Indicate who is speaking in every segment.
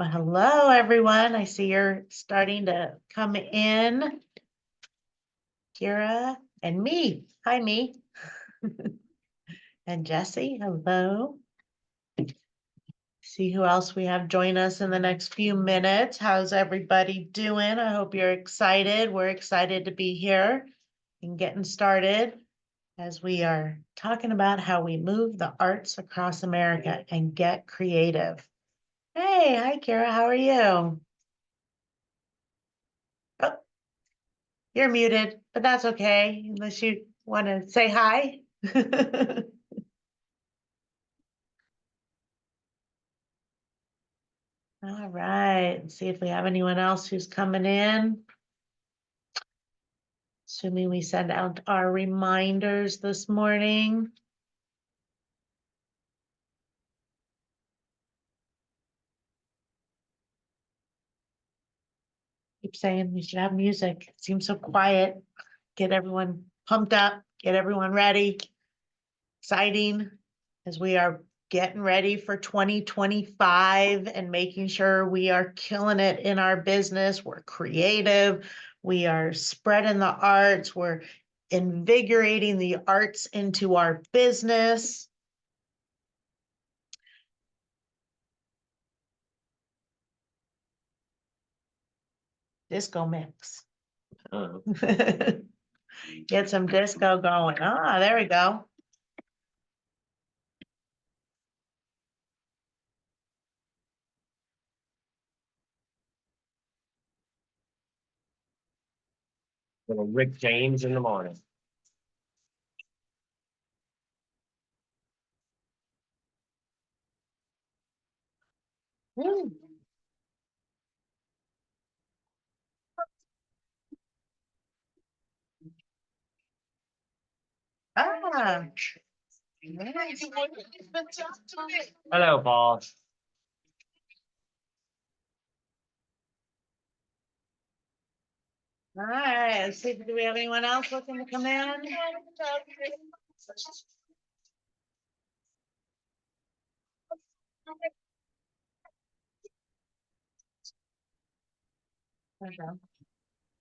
Speaker 1: Well, hello, everyone. I see you're starting to come in. Kira and me. Hi, me. And Jesse, hello. See who else we have join us in the next few minutes. How's everybody doing? I hope you're excited. We're excited to be here and getting started as we are talking about how we move the arts across America and get creative. Hey, hi, Kira. How are you? Oh, you're muted, but that's okay, unless you want to say hi. All right, let's see if we have anyone else who's coming in. Assuming we send out our reminders this morning. Keep saying we should have music. It seems so quiet. Get everyone pumped up, get everyone ready. Exciting as we are getting ready for 2025 and making sure we are killing it in our business. We're creative. We are spreading the arts. We're invigorating the arts into our business. Disco mix. Oh. Get some disco going. Ah, there we go.
Speaker 2: Little Rick James in the morning.
Speaker 1: Woo. Ah.
Speaker 2: Hello, Paul.
Speaker 1: All right, let's see, do we have anyone else looking to come in? Okay.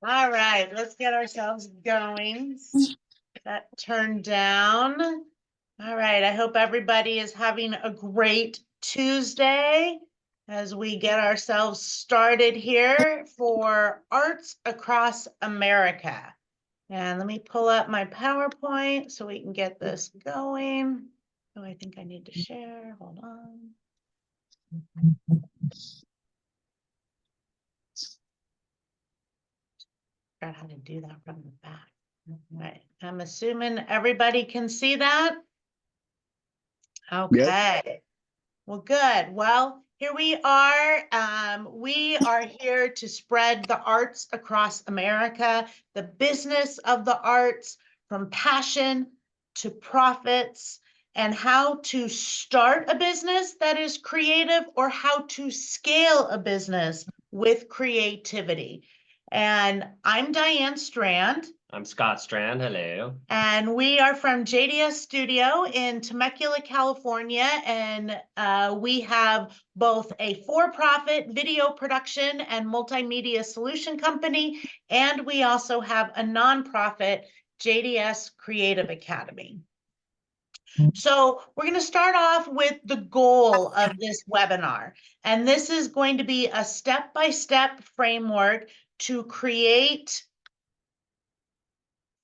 Speaker 1: All right, let's get ourselves going. That turned down. All right, I hope everybody is having a great Tuesday as we get ourselves started here for Arts Across America. And let me pull up my PowerPoint so we can get this going. Oh, I think I need to share. Hold on. Forgot how to do that from the back. All right, I'm assuming everybody can see that. Okay. Yep. Well, good. Well, here we are. We are here to spread the arts across America, the business of the arts, from passion to profits, and how to start a business that is creative or how to scale a business with creativity. And I'm Diane Strand.
Speaker 2: I'm Scott Strand. Hello.
Speaker 1: And we are from JDS Studio in Temecula, California. And we have both a for-profit video production and multimedia solution company. And we also have a nonprofit, JDS Creative Academy. So we're going to start off with the goal of this webinar. And this is going to be a step-by-step framework to create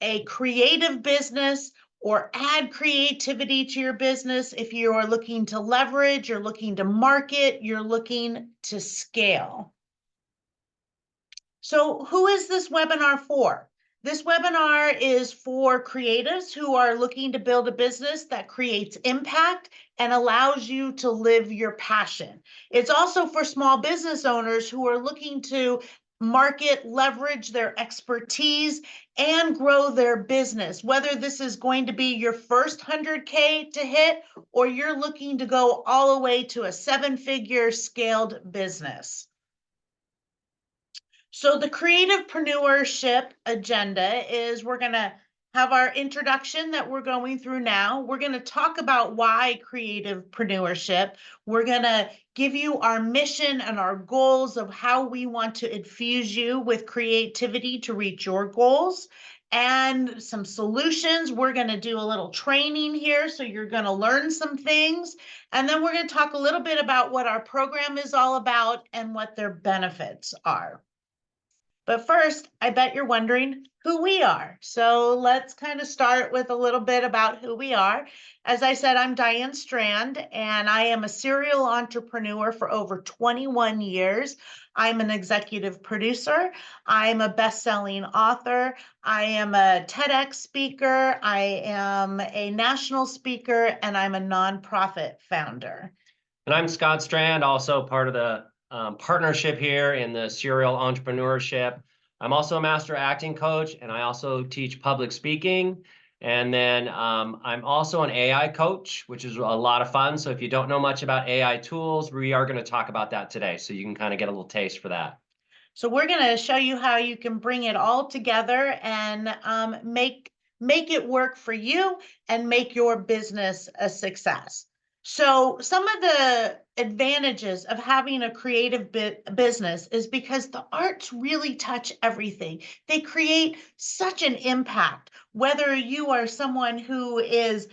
Speaker 1: a creative business or add creativity to your business. If you are looking to leverage, you're looking to market, you're looking to scale. So who is this webinar for? This webinar is for creatives who are looking to build a business that creates impact and allows you to live your passion. It's also for small business owners who are looking to market, leverage their expertise, and grow their business. Whether this is going to be your first 100K to hit, or you're looking to go all the way to a 7-figure scaled business. So the creativepreneurship agenda is we're going to have our introduction that we're going through now. We're going to talk about why creativepreneurship. We're going to give you our mission and our goals of how we want to infuse you with creativity to reach your goals, and some solutions. We're going to do a little training here, so you're going to learn some things. And then we're going to talk a little bit about what our program is all about and what their benefits are. But first, I bet you're wondering who we are. So let's kind of start with a little bit about who we are. As I said, I'm Diane Strand, and I am a serial entrepreneur for over 21 years. I'm an executive producer. I'm a best-selling author. I am a TEDx speaker. I am a national speaker, and I'm a nonprofit founder.
Speaker 2: And I'm Scott Strand, also part of the partnership here in the serial entrepreneurship. I'm also a master acting coach, and I also teach public speaking. And then I'm also an AI coach, which is a lot of fun. So if you don't know much about AI tools, we are going to talk about that today. So you can kind of get a little taste for that.
Speaker 1: So we're going to show you how you can bring it all together and make it work for you and make your business a success. So some of the advantages of having a creative business is because the arts really touch everything. They create such an impact, whether you are someone who is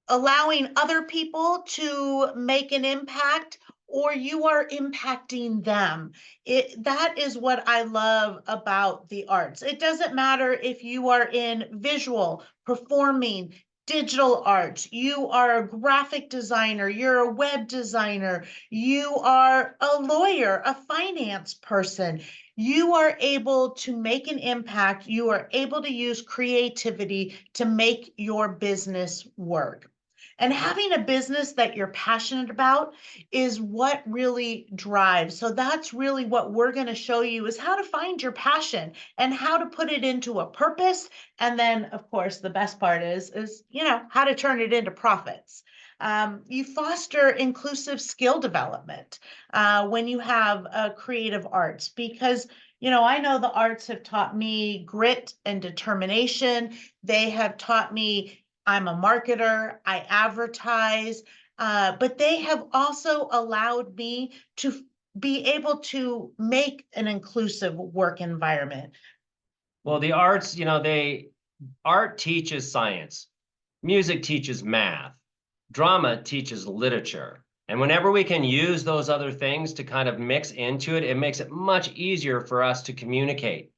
Speaker 1: allowing other people to make an impact or you are impacting them. That is what I love about the arts. It doesn't matter if you are in visual, performing, digital arts, you are a graphic designer, you're a web designer, you are a lawyer, a finance person. You are able to make an impact. You are able to use creativity to make your business work. And having a business that you're passionate about is what really drives. So that's really what we're going to show you, is how to find your passion and how to put it into a purpose. And then, of course, the best part is how to turn it into profits. You foster inclusive skill development when you have creative arts, because I know the arts have taught me grit and determination. They have taught me I'm a marketer, I advertise, but they have also allowed me to be able to make an inclusive work environment.
Speaker 2: Well, the arts, art teaches science, music teaches math, drama teaches literature. And whenever we can use those other things to kind of mix into it, it makes it much easier for us to communicate.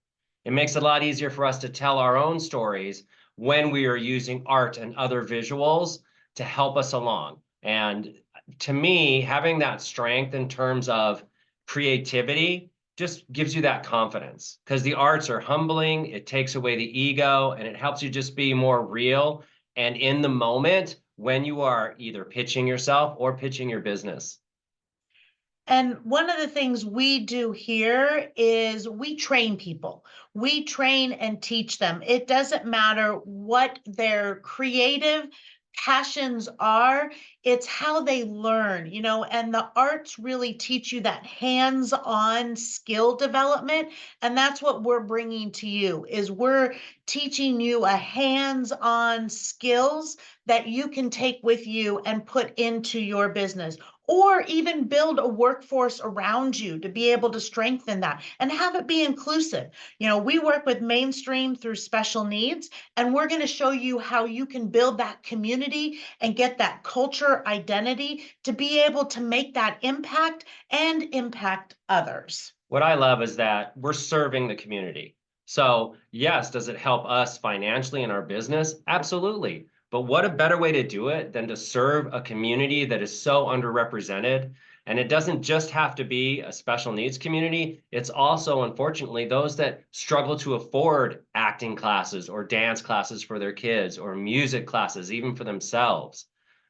Speaker 2: It makes it a lot easier for us to tell our own stories when we are using art and other visuals to help us along. And to me, having that strength in terms of creativity just gives you that confidence, because the arts are humbling, it takes away the ego, and it helps you just be more real and in the moment when you are either pitching yourself or pitching your business.
Speaker 1: And one of the things we do here is we train people. We train and teach them. It doesn't matter what their creative passions are, it's how they learn, and the arts really teach you that hands-on skill development. And that's what we're bringing to you, is we're teaching you a hands-on skills that you can take with you and put into your business, or even build a workforce around you to be able to strengthen that and have it be inclusive. We work with mainstream through special needs, and we're going to show you how you can build that community and get that culture identity to be able to make that impact and impact others.
Speaker 2: What I love is that we're serving the community. So yes, does it help us financially in our business? Absolutely. But what a better way to do it than to serve a community that is so underrepresented. And it doesn't just have to be a special needs community. It's also, unfortunately, those that struggle to afford acting classes or dance classes for their kids, or music classes, even for themselves.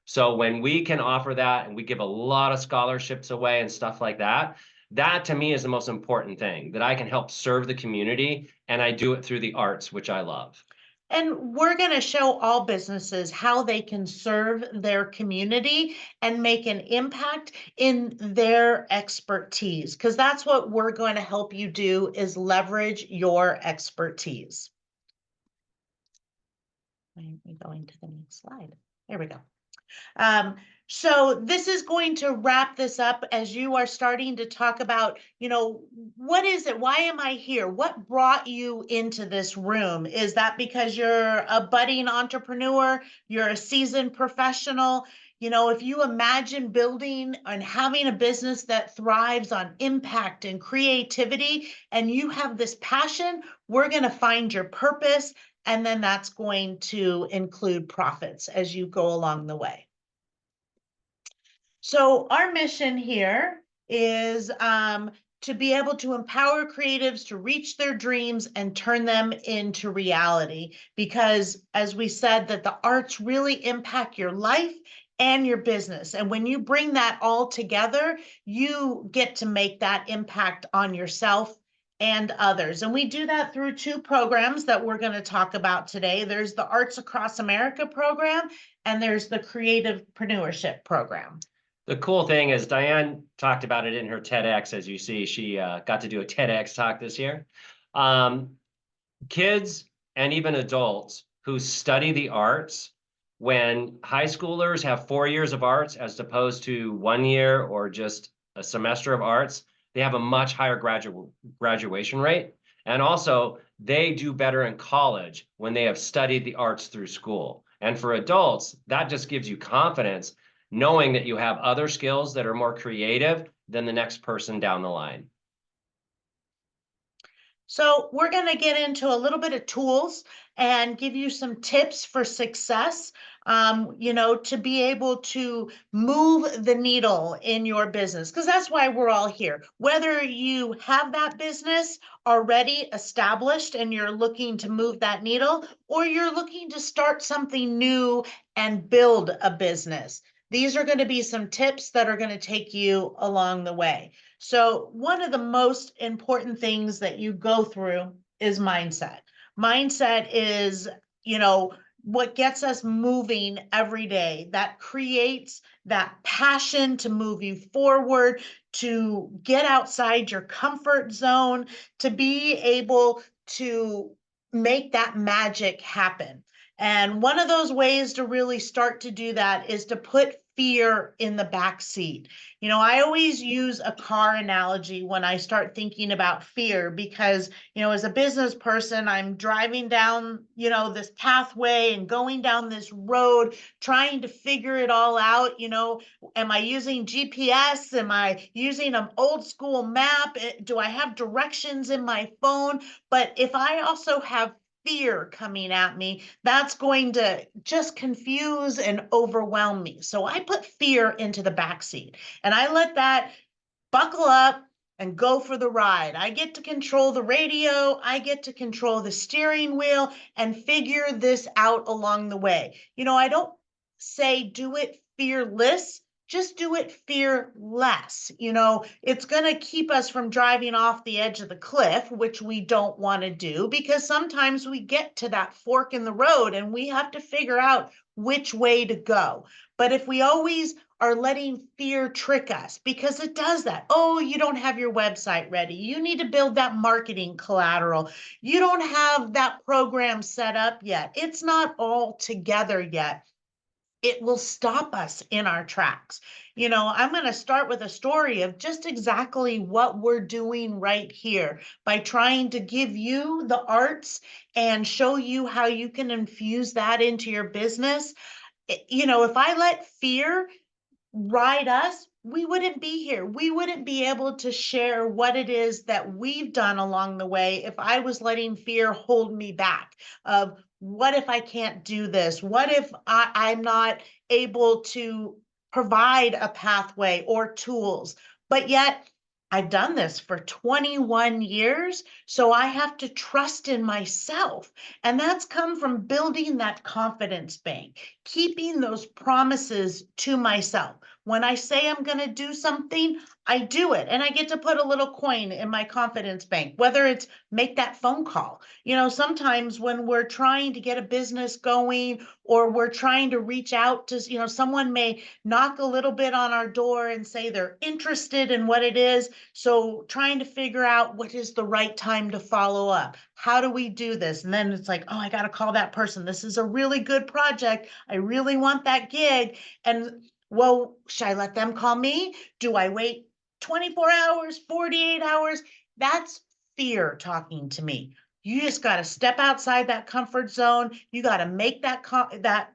Speaker 2: So when we can offer that, and we give a lot of scholarships away and stuff like that, that to me is the most important thing, that I can help serve the community, and I do it through the arts, which I love.
Speaker 1: And we're going to show all businesses how they can serve their community and make an impact in their expertise, because that's what we're going to help you do, is leverage your expertise. Why aren't we going to the next slide? There we go. So this is going to wrap this up as you are starting to talk about, what is it? Why am I here? What brought you into this room? Is that because you're a budding entrepreneur? You're a seasoned professional? If you imagine building and having a business that thrives on impact and creativity, and you have this passion, we're going to find your purpose. And then that's going to include profits as you go along the way. So our mission here is to be able to empower creatives to reach their dreams and turn them into reality. Because as we said, that the arts really impact your life and your business. And when you bring that all together, you get to make that impact on yourself and others. And we do that through two programs that we're going to talk about today. There's the Arts Across America program, and there's the Creativepreneurship program.
Speaker 2: The cool thing is Diane talked about it in her TEDx. As you see, she got to do a TEDx talk this year. Kids and even adults who study the arts, when high schoolers have 4 years of arts as opposed to 1 year or just a semester of arts, they have a much higher graduation rate. And also, they do better in college when they have studied the arts through school. And for adults, that just gives you confidence, knowing that you have other skills that are more creative than the next person down the line.
Speaker 1: So we're going to get into a little bit of tools and give you some tips for success, to be able to move the needle in your business, because that's why we're all here. Whether you have that business already established and you're looking to move that needle, or you're looking to start something new and build a business. These are going to be some tips that are going to take you along the way. So one of the most important things that you go through is mindset. Mindset is, what gets us moving every day, that creates that passion to move you forward, to get outside your comfort zone, to be able to make that magic happen. And one of those ways to really start to do that is to put fear in the back seat. I always use a car analogy when I start thinking about fear, because, as a business person, I'm driving down, this pathway and going down this road, trying to figure it all out. Am I using GPS? Am I using an old school map? Do I have directions in my phone? But if I also have fear coming at me, that's going to just confuse and overwhelm me. So I put fear into the backseat and I let that buckle up and go for the ride. I get to control the radio. I get to control the steering wheel and figure this out along the way. I don't say do it fearless. Just do it fearless. It's going to keep us from driving off the edge of the cliff, which we don't want to do, because sometimes we get to that fork in the road and we have to figure out which way to go. But if we always are letting fear trick us, because it does that. Oh, you don't have your website ready. You need to build that marketing collateral. You don't have that program set up yet. It's not all together yet. It will stop us in our tracks. I'm going to start with a story of just exactly what we're doing right here by trying to give you the arts and show you how you can infuse that into your business. If I let fear ride us, we wouldn't be here. We wouldn't be able to share what it is that we've done along the way if I was letting fear hold me back of, what if I can't do this? What if I'm not able to provide a pathway or tools? But yet I've done this for 21 years, so I have to trust in myself. And that's come from building that confidence bank, keeping those promises to myself. When I say I'm going to do something, I do it. And I get to put a little coin in my confidence bank, whether it's make that phone call. Sometimes when we're trying to get a business going or we're trying to reach out to, someone may knock a little bit on our door and say they're interested in what it is. So trying to figure out what is the right time to follow up. How do we do this? And then it's like, oh, I got to call that person. This is a really good project. I really want that gig. And well, should I let them call me? Do I wait 24 hours, 48 hours? That's fear talking to me. You just got to step outside that comfort zone. You got to make that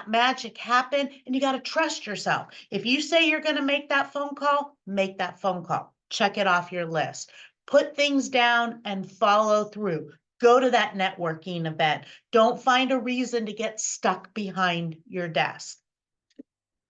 Speaker 1: magic happen, and you got to trust yourself. If you say you're going to make that phone call, make that phone call. Check it off your list. Put things down and follow through. Go to that networking event. Don't find a reason to get stuck behind your desk.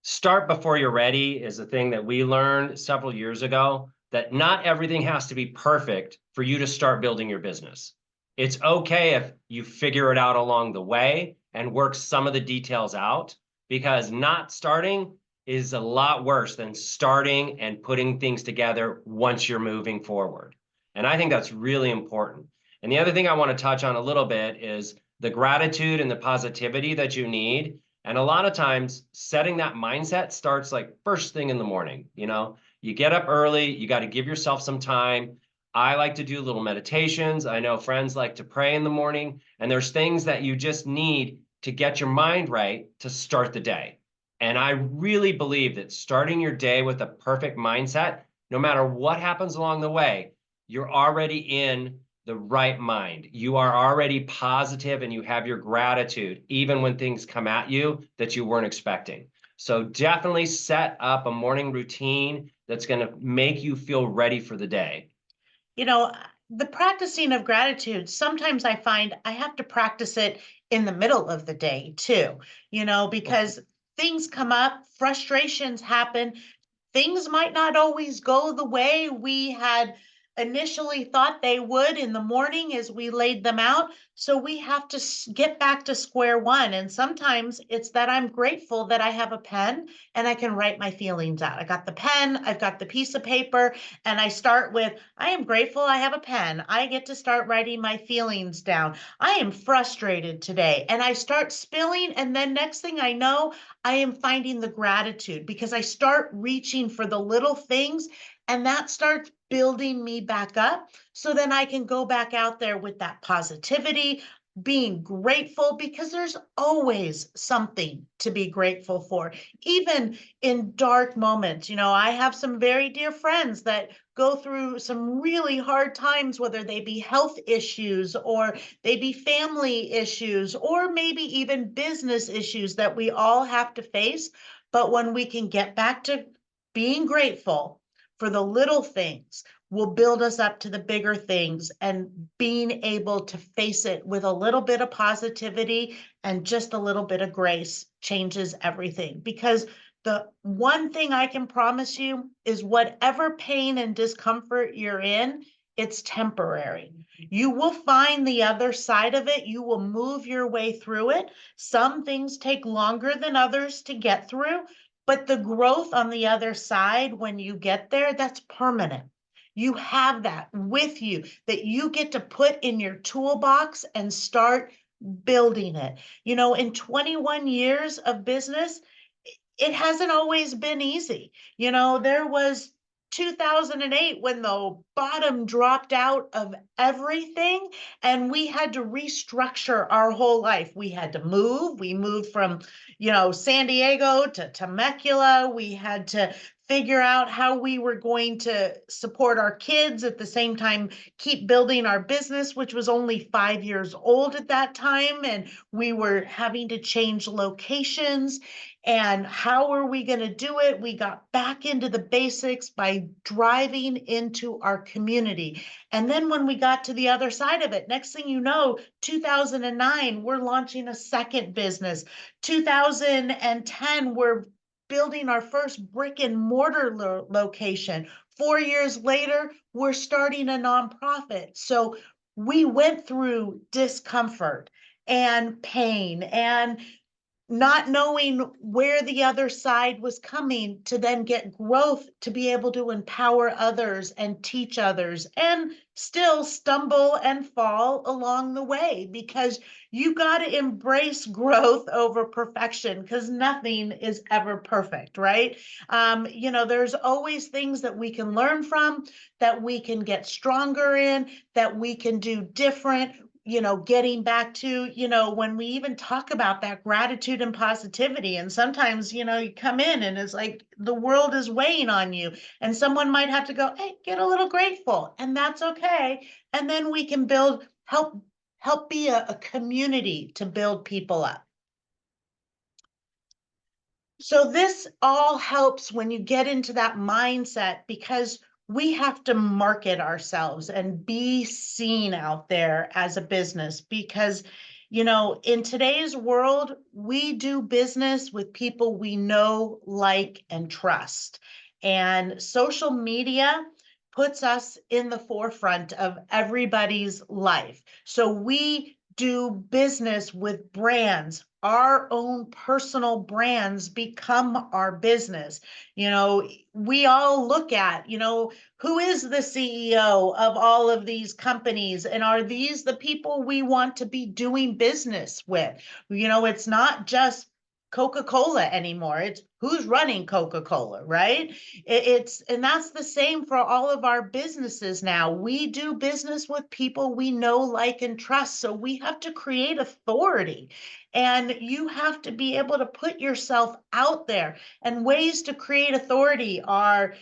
Speaker 2: Start before you're ready is a thing that we learned several years ago, that not everything has to be perfect for you to start building your business. It's okay if you figure it out along the way and work some of the details out, because not starting is a lot worse than starting and putting things together once you're moving forward. And I think that's really important. And the other thing I want to touch on a little bit is the gratitude and the positivity that you need. And a lot of times setting that mindset starts like first thing in the morning. You get up early, you got to give yourself some time. I like to do little meditations. I know friends like to pray in the morning, and there's things that you just need to get your mind right to start the day. And I really believe that starting your day with a perfect mindset, no matter what happens along the way, you're already in the right mind. You are already positive and you have your gratitude, even when things come at you that you weren't expecting. So definitely set up a morning routine that's going to make you feel ready for the day.
Speaker 1: The practicing of gratitude, sometimes I find I have to practice it in the middle of the day too, because things come up, frustrations happen. Things might not always go the way we had initially thought they would in the morning as we laid them out. So we have to get back to square one. And sometimes it's that I'm grateful that I have a pen and I can write my feelings out. I got the pen, I've got the piece of paper, and I start with, I am grateful I have a pen. I get to start writing my feelings down. I am frustrated today. And I start spilling. And then next thing I know, I am finding the gratitude because I start reaching for the little things, and that starts building me back up. So then I can go back out there with that positivity, being grateful, because there's always something to be grateful for, even in dark moments. I have some very dear friends that go through some really hard times, whether they be health issues or they be family issues or maybe even business issues that we all have to face. But when we can get back to being grateful for the little things, will build us up to the bigger things, and being able to face it with a little bit of positivity and just a little bit of grace changes everything. Because the one thing I can promise you is whatever pain and discomfort you're in, it's temporary. You will find the other side of it. You will move your way through it. Some things take longer than others to get through, but the growth on the other side, when you get there, that's permanent. You have that with you that you get to put in your toolbox and start building it. In 21 years of business, it hasn't always been easy. There was 2008 when the bottom dropped out of everything and we had to restructure our whole life. We had to move. We moved from, San Diego to Temecula. We had to figure out how we were going to support our kids at the same time, keep building our business, which was only 5 years old at that time. And we were having to change locations. And how are we going to do it? We got back into the basics by driving into our community. And then when we got to the other side of it, next thing you know, 2009, we're launching a second business. 2010, we're building our first brick and mortar location. 4 years later, we're starting a nonprofit. So we went through discomfort and pain and not knowing where the other side was coming, to then get growth, to be able to empower others and teach others, and still stumble and fall along the way, because you got to embrace growth over perfection, because nothing is ever perfect, right? There's always things that we can learn from, that we can get stronger in, that we can do different. Getting back to, when we even talk about that gratitude and positivity, and sometimes, you come in and it's like the world is weighing on you, and someone might have to go, hey, get a little grateful, and that's okay. And then we can help be a community to build people up. So this all helps when you get into that mindset, because we have to market ourselves and be seen out there as a business, because, in today's world, we do business with people we know, like, and trust. And social media puts us in the forefront of everybody's life. So we do business with brands. Our own personal brands become our business. We all look at, who is the CEO of all of these companies? And are these the people we want to be doing business with? It's not just Coca-Cola anymore. It's who's running Coca-Cola, right? And that's the same for all of our businesses now. We do business with people we know, like, and trust. So we have to create authority, and you have to be able to put yourself out there. And ways to create authority are,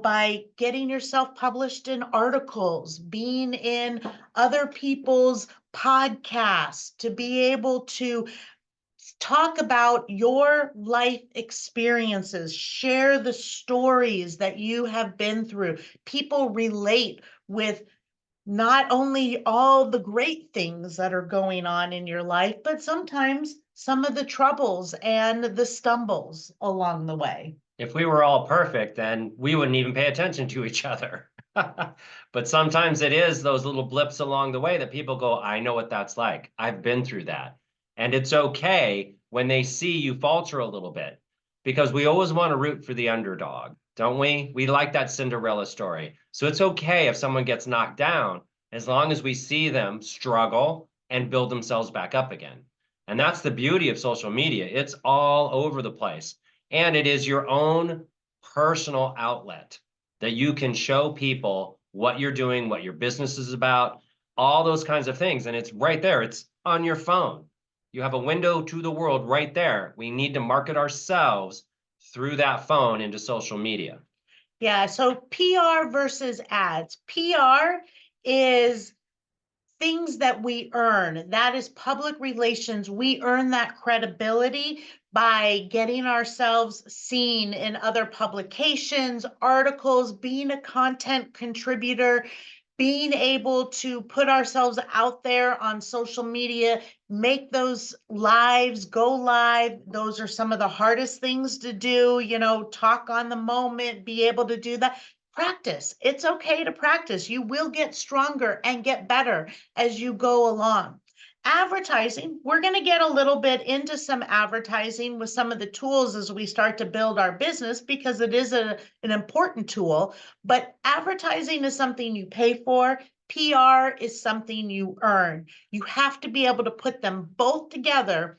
Speaker 1: by getting yourself published in articles, being in other people's podcasts, to be able to talk about your life experiences, share the stories that you have been through. People relate with not only all the great things that are going on in your life, but sometimes some of the troubles and the stumbles along the way.
Speaker 2: If we were all perfect, then we wouldn't even pay attention to each other. But sometimes it is those little blips along the way that people go, I know what that's like. I've been through that. And it's okay when they see you falter a little bit, because we always want to root for the underdog, don't we? We like that Cinderella story. So it's okay if someone gets knocked down, as long as we see them struggle and build themselves back up again. And that's the beauty of social media. It's all over the place. And it is your own personal outlet that you can show people what you're doing, what your business is about, all those kinds of things. And it's right there. It's on your phone. You have a window to the world right there. We need to market ourselves through that phone into social media.
Speaker 1: Yeah. So PR versus ads. PR is things that we earn. That is public relations. We earn that credibility by getting ourselves seen in other publications, articles, being a content contributor, being able to put ourselves out there on social media, make those lives go live. Those are some of the hardest things to do, talk on the moment, be able to do that. Practice. It's okay to practice. You will get stronger and get better as you go along. Advertising, we're going to get a little bit into some advertising with some of the tools as we start to build our business, because it is an important tool. But advertising is something you pay for. PR is something you earn. You have to be able to put them both together,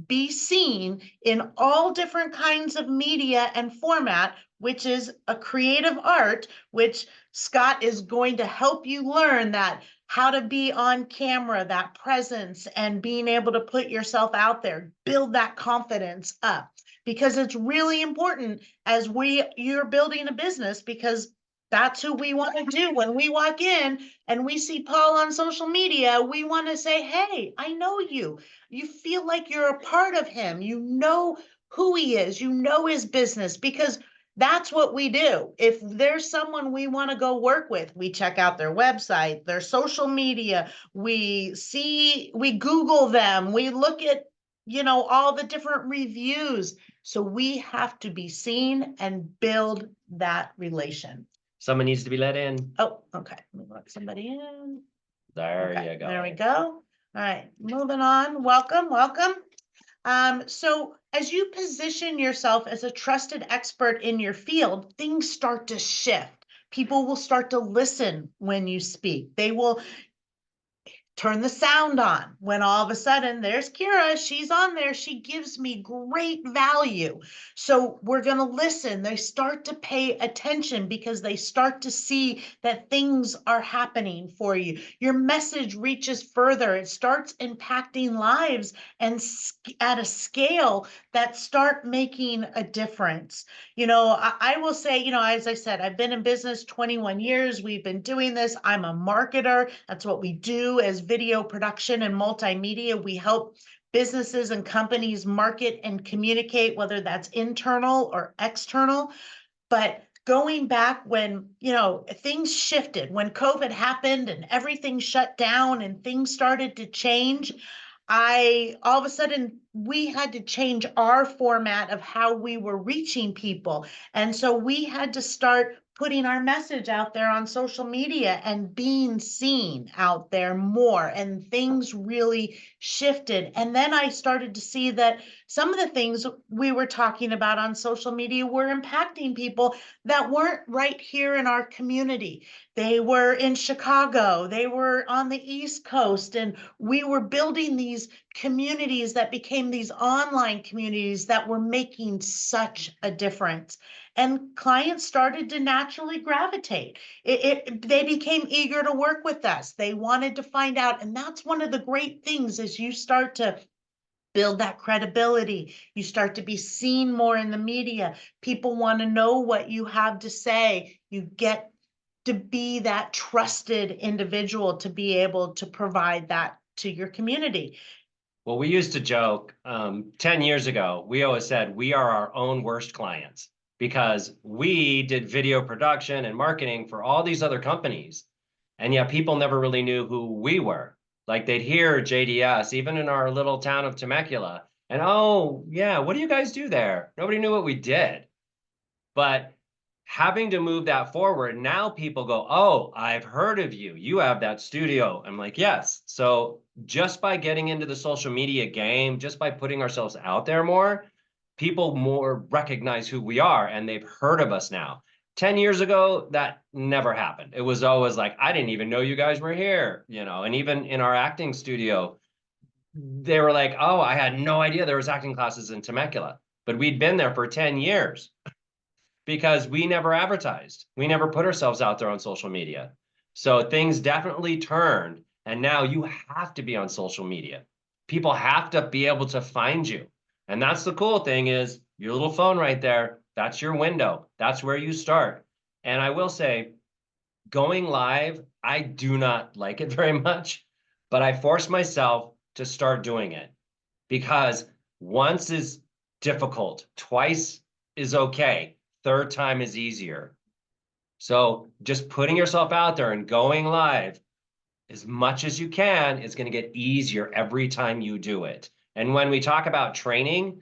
Speaker 1: be seen in all different kinds of media and format, which is a creative art, which Scott is going to help you learn that, how to be on camera, that presence, and being able to put yourself out there, build that confidence up, because it's really important as you're building a business, because that's who we want to do. When we walk in and we see Paul on social media, we want to say, hey, I know you. You feel like you're a part of him. You know who he is. You know his business, because that's what we do. If there's someone we want to go work with, we check out their website, their social media, we Google them, we look at, all the different reviews. So we have to be seen and build that relation.
Speaker 2: Someone needs to be let in.
Speaker 1: Oh, okay. Let me let somebody in.
Speaker 2: There
Speaker 1: Okay,
Speaker 2: you go.
Speaker 1: there we go. All right, moving on. Welcome, welcome. So as you position yourself as a trusted expert in your field, things start to shift. People will start to listen when you speak. They will turn the sound on when all of a sudden there's Kira, she's on there, she gives me great value. So we're going to listen. They start to pay attention because they start to see that things are happening for you. Your message reaches further. It starts impacting lives and at a scale that start making a difference. I will say, as I said, I've been in business 21 years. We've been doing this. I'm a marketer. That's what we do as video production and multimedia. We help businesses and companies market and communicate, whether that's internal or external. But going back when, things shifted, when COVID happened and everything shut down and things started to change, all of a sudden, we had to change our format of how we were reaching people. And so we had to start putting our message out there on social media and being seen out there more. And things really shifted. And then I started to see that some of the things we were talking about on social media were impacting people that weren't right here in our community. They were in Chicago, they were on the East Coast, and we were building these communities that became these online communities that were making such a difference. And clients started to naturally gravitate. They became eager to work with us. They wanted to find out. And that's one of the great things as you start to build that credibility. You start to be seen more in the media. People want to know what you have to say. You get to be that trusted individual to be able to provide that to your community.
Speaker 2: Well, we used to joke 10 years ago, we always said we are our own worst clients because we did video production and marketing for all these other companies. And yet people never really knew who we were. Like they'd hear JDS, even in our little town of Temecula. And oh, yeah, what do you guys do there? Nobody knew what we did. But having to move that forward, now people go, oh, I've heard of you. You have that studio. I'm like, yes. So just by getting into the social media game, just by putting ourselves out there more, people more recognize who we are and they've heard of us now. 10 years ago, that never happened. It was always like, I didn't even know you guys were here, and even in our acting studio, they were like, oh, I had no idea there was acting classes in Temecula, but we'd been there for 10 years because we never advertised. We never put ourselves out there on social media. So things definitely turned. And now you have to be on social media. People have to be able to find you. And that's the cool thing is your little phone right there. That's your window. That's where you start. And I will say, going live, I do not like it very much, but I force myself to start doing it because once is difficult, twice is okay. Third time is easier. So just putting yourself out there and going live as much as you can is going to get easier every time you do it. And when we talk about training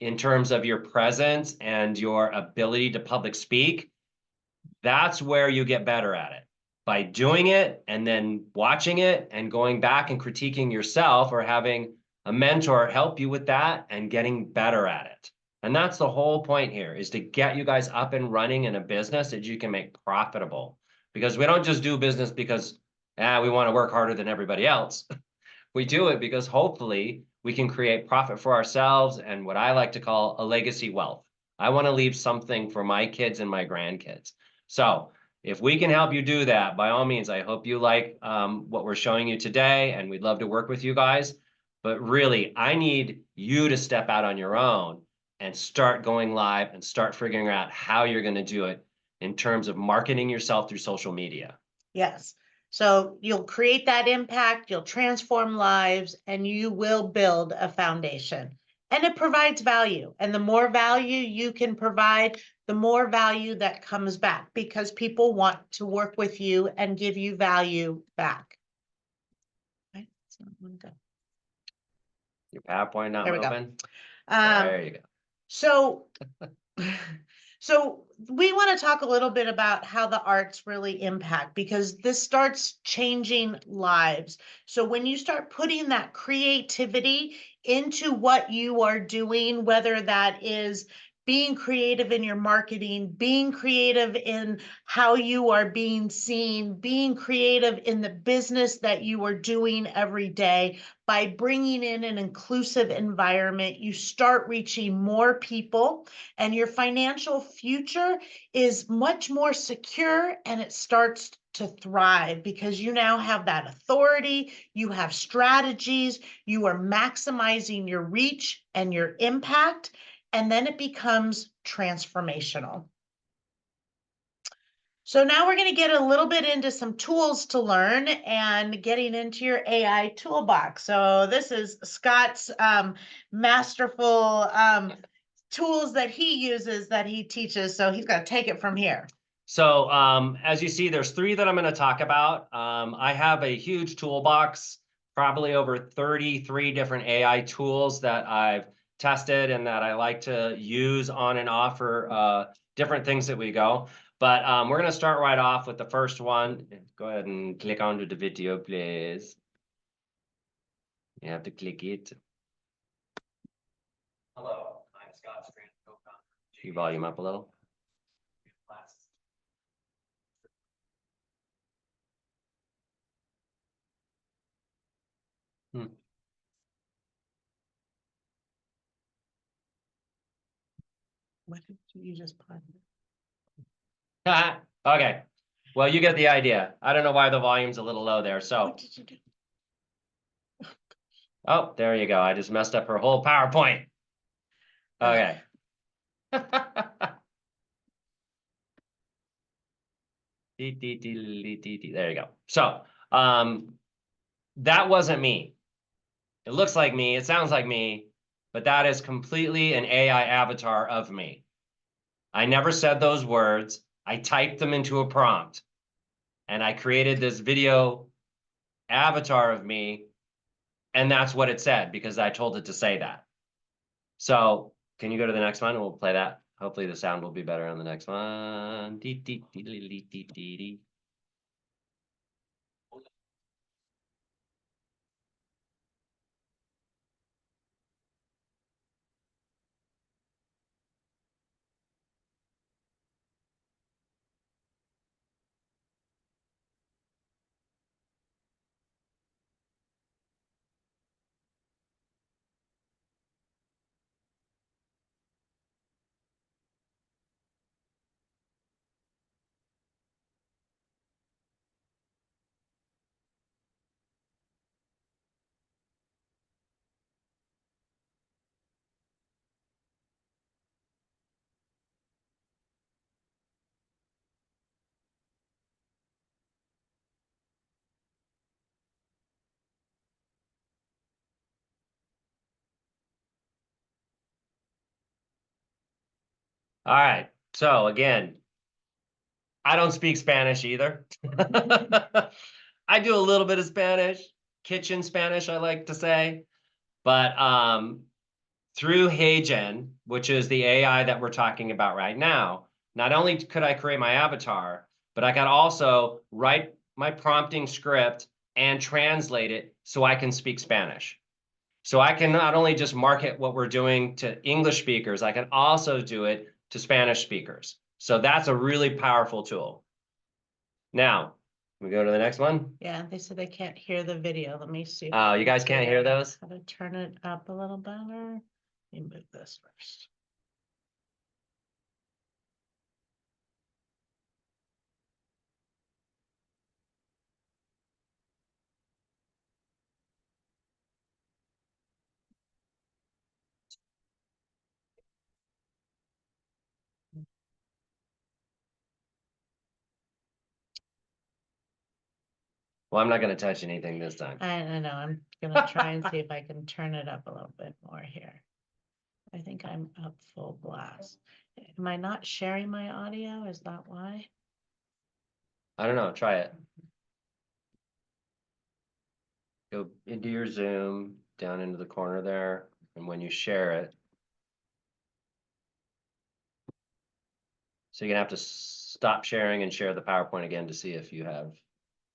Speaker 2: in terms of your presence and your ability to public speak, that's where you get better at it. By doing it and then watching it and going back and critiquing yourself or having a mentor help you with that and getting better at it. And that's the whole point here is to get you guys up and running in a business that you can make profitable. Because we don't just do business because we want to work harder than everybody else. We do it because hopefully we can create profit for ourselves and what I like to call a legacy wealth. I want to leave something for my kids and my grandkids. So if we can help you do that, by all means, I hope you like what we're showing you today, and we'd love to work with you guys. But really, I need you to step out on your own and start going live and start figuring out how you're going to do it in terms of marketing yourself through social media.
Speaker 1: Yes. So you'll create that impact, you'll transform lives, and you will build a foundation. And it provides value. And the more value you can provide, the more value that comes back because people want to work with you and give you value back. Right? So I'm gonna go.
Speaker 2: Your PowerPoint not
Speaker 1: There we go.
Speaker 2: moving? There you go.
Speaker 1: So So we want to talk a little bit about how the arts really impact because this starts changing lives. So when you start putting that creativity into what you are doing, whether that is being creative in your marketing, being creative in how you are being seen, being creative in the business that you are doing every day, by bringing in an inclusive environment, you start reaching more people and your financial future is much more secure and it starts to thrive because you now have that authority, you have strategies, you are maximizing your reach and your impact, and then it becomes transformational. So now we're going to get a little bit into some tools to learn and getting into your AI toolbox. So this is Scott's masterful tools that he uses that he teaches. So he's got to take it from here.
Speaker 2: So as you see, there's 3 that I'm going to talk about. I have a huge toolbox, probably over 33 different AI tools that I've tested and that I like to use on and off for different things that we go. But we're going to start right off with the first one. Go ahead and click onto the video, please. You have to click it. Hello, I'm Scott Strand, co-founder. You volume up a little.
Speaker 1: What did you just put?
Speaker 2: Okay. Well, you get the idea. I don't know why the volume's a little low there. So,
Speaker 1: What did you do?
Speaker 2: oh, there you go. I just messed up her whole PowerPoint. Okay. There you go. So, that wasn't me. It looks like me. It sounds like me, but that is completely an AI avatar of me. I never said those words. I typed them into a prompt and I created this video avatar of me. And that's what it said because I told it to say that. So can you go to the next one? We'll play that. Hopefully the sound will be better on the next one. All right. So again, I don't speak Spanish either. I do a little bit of Spanish, kitchen Spanish, I like to say. But through HeyGen, which is the AI that we're talking about right now, not only could I create my avatar, but I could also write my prompting script and translate it so I can speak Spanish. So I can not only just market what we're doing to English speakers, I can also do it to Spanish speakers. So that's a really powerful tool. Now, can we go to the next one?
Speaker 1: Yeah, they said they can't hear the video. Let me see.
Speaker 2: Oh, you guys can't hear those?
Speaker 1: How to turn it up a little better. Let me move this first.
Speaker 2: Well, I'm not going to touch anything this time.
Speaker 1: I know. I'm gonna try and see if I can turn it up a little bit more here. I think I'm up full blast. Am I not sharing my audio? Is that why?
Speaker 2: I don't know. Try it. Go into your Zoom, down into the corner there, and when you share it, So you're gonna have to stop sharing and share the PowerPoint again to see if you have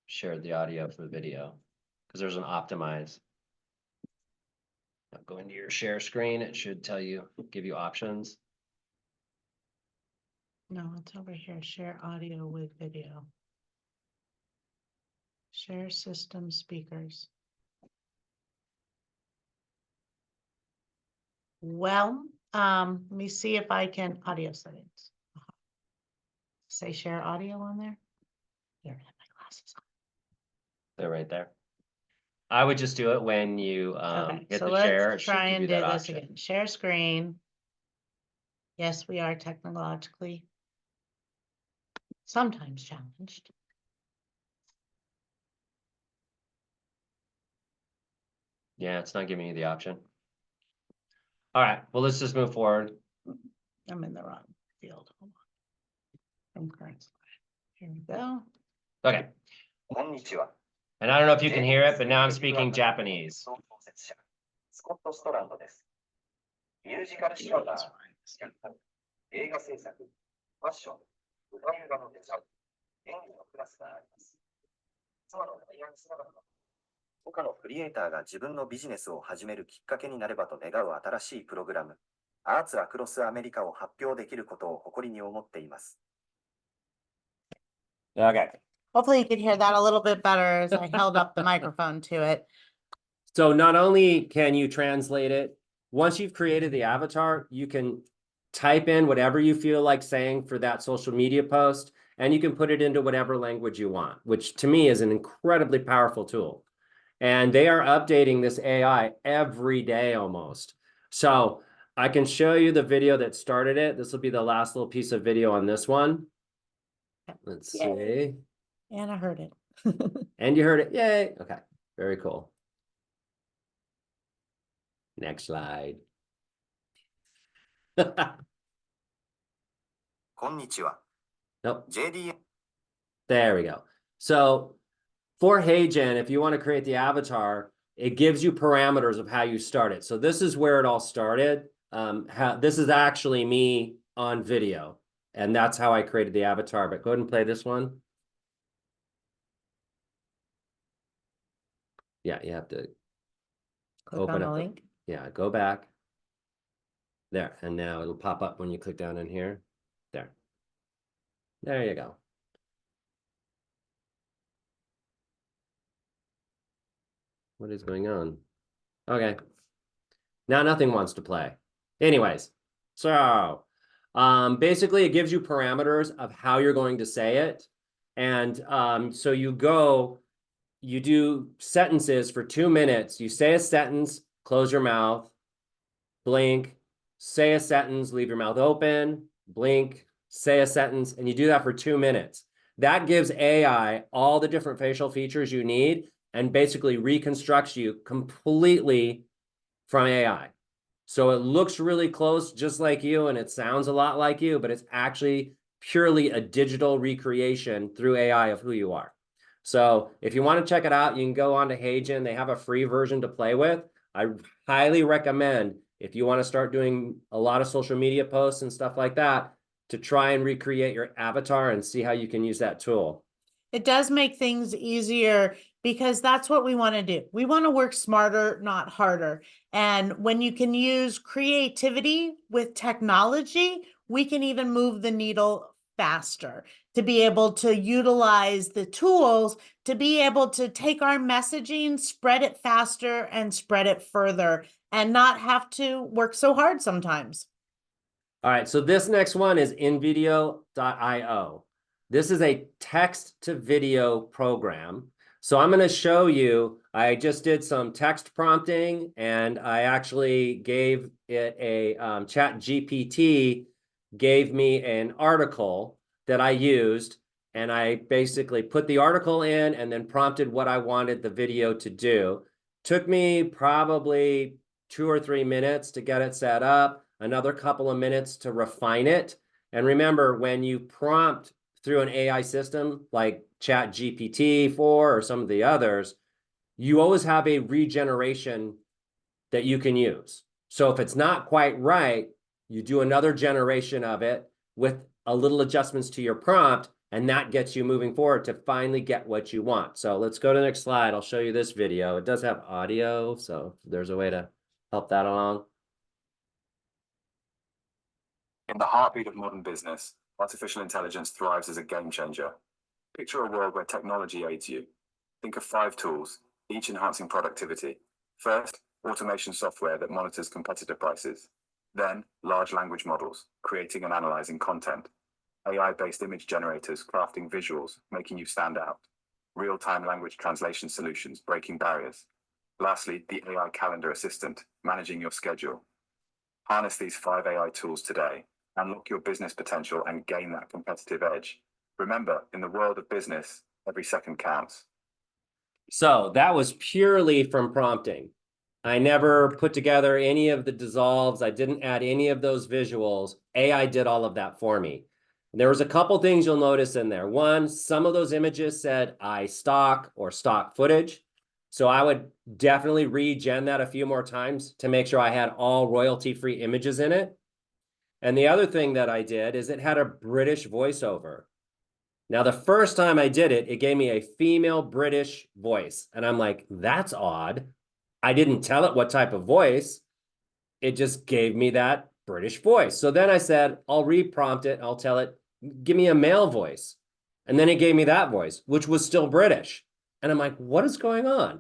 Speaker 2: shared the audio for the video, because there's an optimize. Now go into your share screen. It should tell you, give you options.
Speaker 1: No, it's over here. Share audio with video. Share system speakers. Well, let me see if I can audio settings. Say share audio on there. Here, I have my glasses on.
Speaker 2: They're right there. I would just do it when you
Speaker 1: Okay,
Speaker 2: hit
Speaker 1: so
Speaker 2: the share. It
Speaker 1: let's
Speaker 2: should
Speaker 1: try
Speaker 2: give you
Speaker 1: and do
Speaker 2: that
Speaker 1: this
Speaker 2: option.
Speaker 1: again. Share screen. Yes, we are technologically sometimes challenged.
Speaker 2: Yeah, it's not giving you the option. All right, well, let's just move forward.
Speaker 1: I'm in the wrong field. Hold on. From current slide. Here we go.
Speaker 2: Okay. And I don't know if you can hear it, but now I'm speaking Japanese.
Speaker 3: スコット・ストランドです。ミュージカルシアター、映画制作、ファッション、歌映画のデザイン、演技のクラスがあります。妻のダイアン・スナガの他のクリエイターが自分のビジネスを始めるきっかけになればと願う新しいプログラム、アーツ・アクロス・アメリカを発表できることを誇りに思っています。
Speaker 2: Okay.
Speaker 1: Hopefully you could hear that a little bit better as I held up the microphone to it.
Speaker 2: So not only can you translate it, once you've created the avatar, you can type in whatever you feel like saying for that social media post, and you can put it into whatever language you want, which to me is an incredibly powerful tool. And they are updating this AI every day almost. So I can show you the video that started it. This will be the last little piece of video on this one. Let's see.
Speaker 1: And I heard it.
Speaker 2: And you heard it. Yay. Okay. Very cool. Next slide.
Speaker 3: こんにちは。
Speaker 2: Nope.
Speaker 3: JDM
Speaker 2: There we go. So for HeyGen, if you want to create the avatar, it gives you parameters of how you start it. So this is where it all started. This is actually me on video, and that's how I created the avatar. But go ahead and play this one. Yeah, you have to
Speaker 1: Click
Speaker 2: open
Speaker 1: on the
Speaker 2: up.
Speaker 1: link.
Speaker 2: Yeah, go back. There, and now it'll pop up when you click down in here. There. There you go. What is going on? Okay. Now nothing wants to play. Anyways, so basically it gives you parameters of how you're going to say it. And so you do sentences for 2 minutes. You say a sentence, close your mouth, blink, say a sentence, leave your mouth open, blink, say a sentence, and you do that for 2 minutes. That gives AI all the different facial features you need and basically reconstructs you completely from AI. So it looks really close, just like you, and it sounds a lot like you, but it's actually purely a digital recreation through AI of who you are. So if you want to check it out, you can go on to HeyGen. They have a free version to play with. I highly recommend, if you want to start doing a lot of social media posts and stuff like that, to try and recreate your avatar and see how you can use that tool.
Speaker 1: It does make things easier because that's what we want to do. We want to work smarter, not harder. And when you can use creativity with technology, we can even move the needle faster to be able to utilize the tools to be able to take our messaging, spread it faster and spread it further and not have to work so hard sometimes.
Speaker 2: All right, so this next one is InVideo.io. This is a text to video program. So I'm going to show you, I just did some text prompting and I actually gave it a ChatGPT gave me an article that I used, and I basically put the article in and then prompted what I wanted the video to do. Took me probably 2 or 3 minutes to get it set up, another couple of minutes to refine it. And remember, when you prompt through an AI system like ChatGPT-4 or some of the others, you always have a regeneration that you can use. So if it's not quite right, you do another generation of it,
Speaker 4: with a little adjustments to your prompt, and that gets you moving forward to finally get what you want. So let's go to the next slide. I'll show you this video. It does have audio, so there's a way to help that along.
Speaker 5: In the heartbeat of modern business, artificial intelligence thrives as a game changer. Picture a world where technology aids you. Think of 5 tools, each enhancing productivity. First, automation software that monitors competitor prices. Then, large language models, creating and analyzing content. AI-based image generators crafting visuals, making you stand out. Real-time language translation solutions, breaking barriers. Lastly, the AI calendar assistant, managing your schedule. Harness these 5 AI tools today, unlock your business potential, and gain that competitive edge. Remember, in the world of business, every second counts.
Speaker 4: So that was purely from prompting. I never put together any of the dissolves. I didn't add any of those visuals. AI did all of that for me. There was a couple things you'll notice in there. One, some of those images said iStock or stock footage. So I would definitely regen that a few more times to make sure I had all royalty-free images in it. And the other thing that I did is it had a British voiceover. Now, the first time I did it, it gave me a female British voice. And I'm like, that's odd. I didn't tell it what type of voice. It just gave me that British voice. So then I said, I'll re-prompt it. I'll tell it, give me a male voice. And then it gave me that voice, which was still British. And I'm like, what is going on?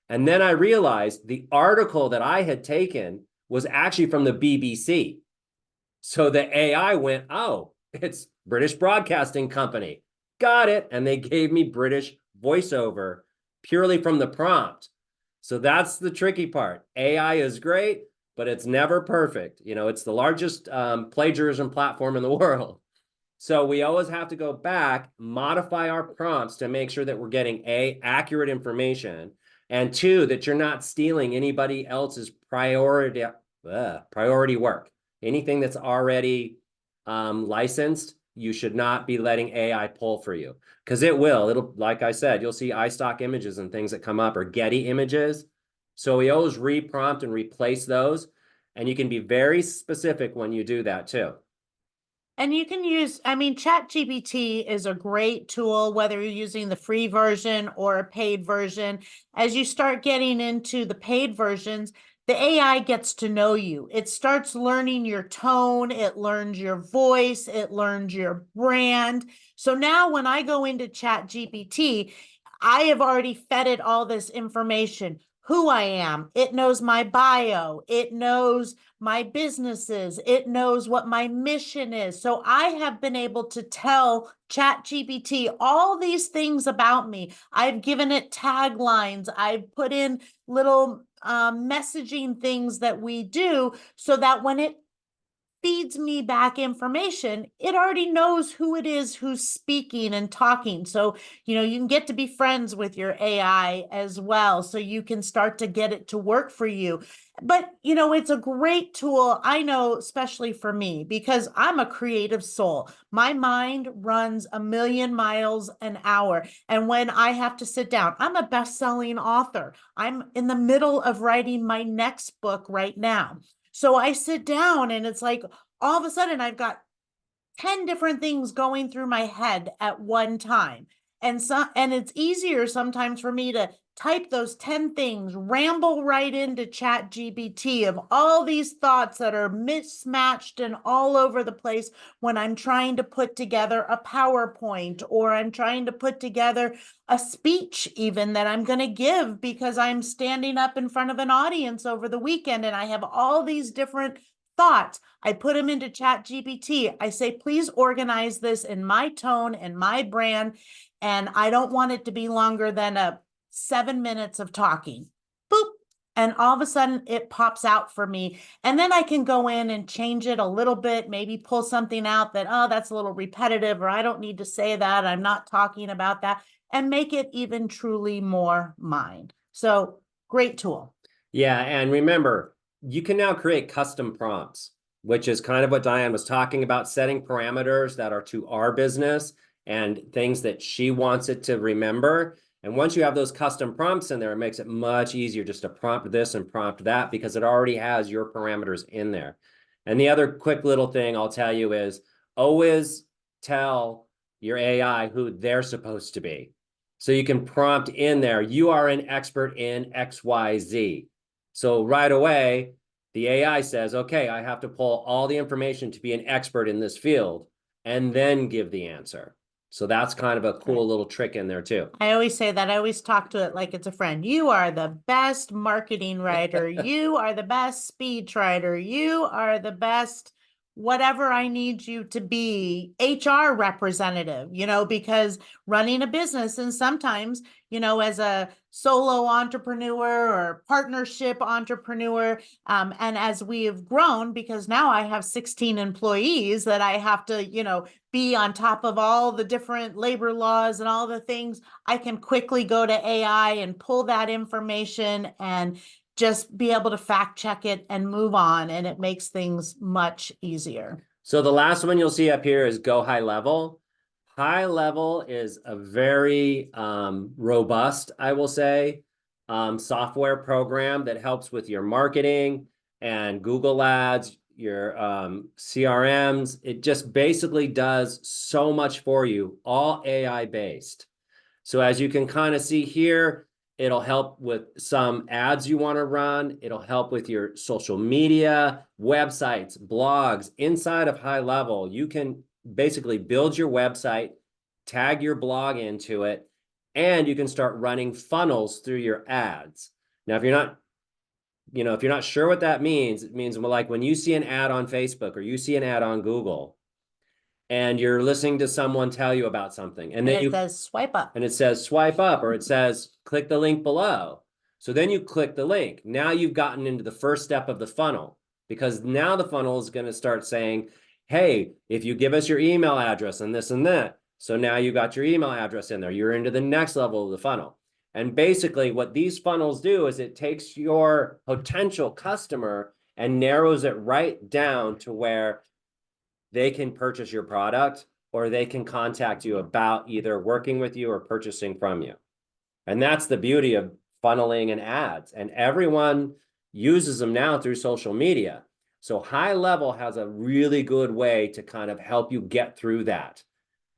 Speaker 4: And then I realized the article that I had taken was actually from the BBC. So the AI went, oh, it's British Broadcasting Company. Got it. And they gave me British voiceover purely from the prompt. So that's the tricky part. AI is great, but it's never perfect. You know, it's the largest plagiarism platform in the world. So we always have to go back, modify our prompts to make sure that we're getting A, accurate information, and 2, that you're not stealing anybody else's priority work. Anything that's already licensed, you should not be letting AI pull for you, because it will. It'll, like I said, you'll see iStock images and things that come up, or Getty images. So we always re-prompt and replace those. And you can be very specific when you do that too.
Speaker 1: And you can use, I mean, ChatGPT is a great tool, whether you're using the free version or a paid version. As you start getting into the paid versions, the AI gets to know you. It starts learning your tone, it learns your voice, it learns your brand. So now when I go into ChatGPT, I have already fed it all this information, who I am. It knows my bio. It knows my businesses. It knows what my mission is. So I have been able to tell ChatGPT all these things about me. I've given it taglines. I've put in little messaging things that we do so that when it feeds me back information, it already knows who it is who's speaking and talking. So, you know, you can get to be friends with your AI as well. So you can start to get it to work for you. But, you know, it's a great tool, I know, especially for me, because I'm a creative soul. My mind runs a million miles an hour. And when I have to sit down, I'm a best-selling author. I'm in the middle of writing my next book right now. So I sit down and it's like, all of a sudden I've got 10 different things going through my head at one time. And it's easier sometimes for me to type those 10 things, ramble right into ChatGPT of all these thoughts that are mismatched and all over the place when I'm trying to put together a PowerPoint, or I'm trying to put together a speech even that I'm going to give because I'm standing up in front of an audience over the weekend and I have all these different thoughts. I put them into ChatGPT. I say, please organize this in my tone and my brand. And I don't want it to be longer than 7 minutes of talking. Boop. And all of a sudden it pops out for me. And then I can go in and change it a little bit, maybe pull something out that, oh, that's a little repetitive, or I don't need to say that. I'm not talking about that, and make it even truly more mine. So great tool.
Speaker 4: Yeah. And remember, you can now create custom prompts, which is kind of what Diane was talking about, setting parameters that are to our business and things that she wants it to remember. And once you have those custom prompts in there, it makes it much easier just to prompt this and prompt that, because it already has your parameters in there. And the other quick little thing I'll tell you is always tell your AI who they're supposed to be. So you can prompt in there, you are an expert in XYZ. So right away, the AI says, okay, I have to pull all the information to be an expert in this field and then give the answer. So that's kind of a cool little trick in there too.
Speaker 1: I always say that. I always talk to it like it's a friend. You are the best marketing writer. You are the best speech writer. You are the best whatever I need you to be, HR representative, because running a business, and sometimes, as a solo entrepreneur or partnership entrepreneur, and as we have grown, because now I have 16 employees that I have to, be on top of all the different labor laws and all the things, I can quickly go to AI and pull that information and just be able to fact check it and move on. And it makes things much easier.
Speaker 4: So the last one you'll see up here is Go High Level. High Level is a very robust, I will say, software program that helps with your marketing and Google Ads, your CRMs. It just basically does so much for you, all AI based. So as you can kind of see here, it'll help with some ads you want to run. It'll help with your social media, websites, blogs. Inside of High Level, you can basically build your website, tag your blog into it, and you can start running funnels through your ads. Now, if you're not sure what that means, it means like when you see an ad on Facebook or you see an ad on Google, and you're listening to someone tell you about something, and then
Speaker 1: it says swipe up.
Speaker 4: And it says swipe up, or it says click the link below. So then you click the link. Now you've gotten into the first step of the funnel, because now the funnel is going to start saying, hey, if you give us your email address and this and that. So now you got your email address in there. You're into the next level of the funnel. And basically what these funnels do is it takes your potential customer and narrows it right down to where they can purchase your product, or they can contact you about either working with you or purchasing from you. And that's the beauty of funneling and ads. And everyone uses them now through social media. So High Level has a really good way to kind of help you get through that.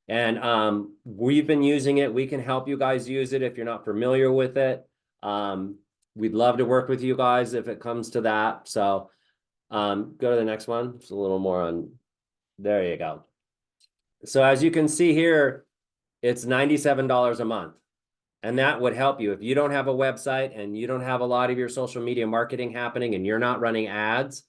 Speaker 4: And we've been using it. We can help you guys use it if you're not familiar with it. We'd love to work with you guys if it comes to that. So go to the next one. It's a little more on, there you go. So as you can see here, it's $97 a month. And that would help you if you don't have a website and you don't have a lot of your social media marketing happening and you're not running ads.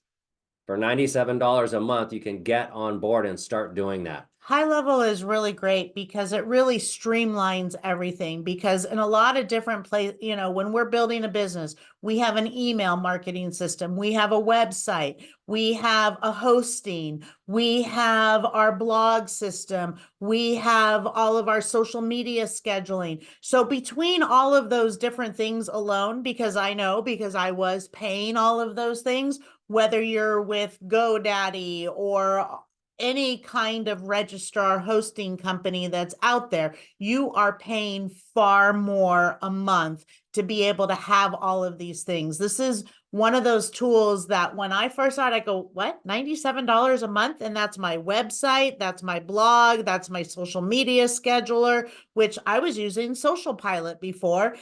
Speaker 4: For $97 a month, you can get on board and start doing that.
Speaker 1: High Level is really great because it really streamlines everything, because in a lot of different places, when we're building a business, we have an email marketing system, we have a website, we have a hosting, we have our blog system, we have all of our social media scheduling. So between all of those different things alone, because I was paying all of those things, whether you're with GoDaddy or any kind of registrar hosting company that's out there, you are paying far more a month to be able to have all of these things. This is one of those tools that when I first saw it, I go, what, $97 a month? And that's my website, that's my blog, that's my social media scheduler, which I was using Social Pilot before.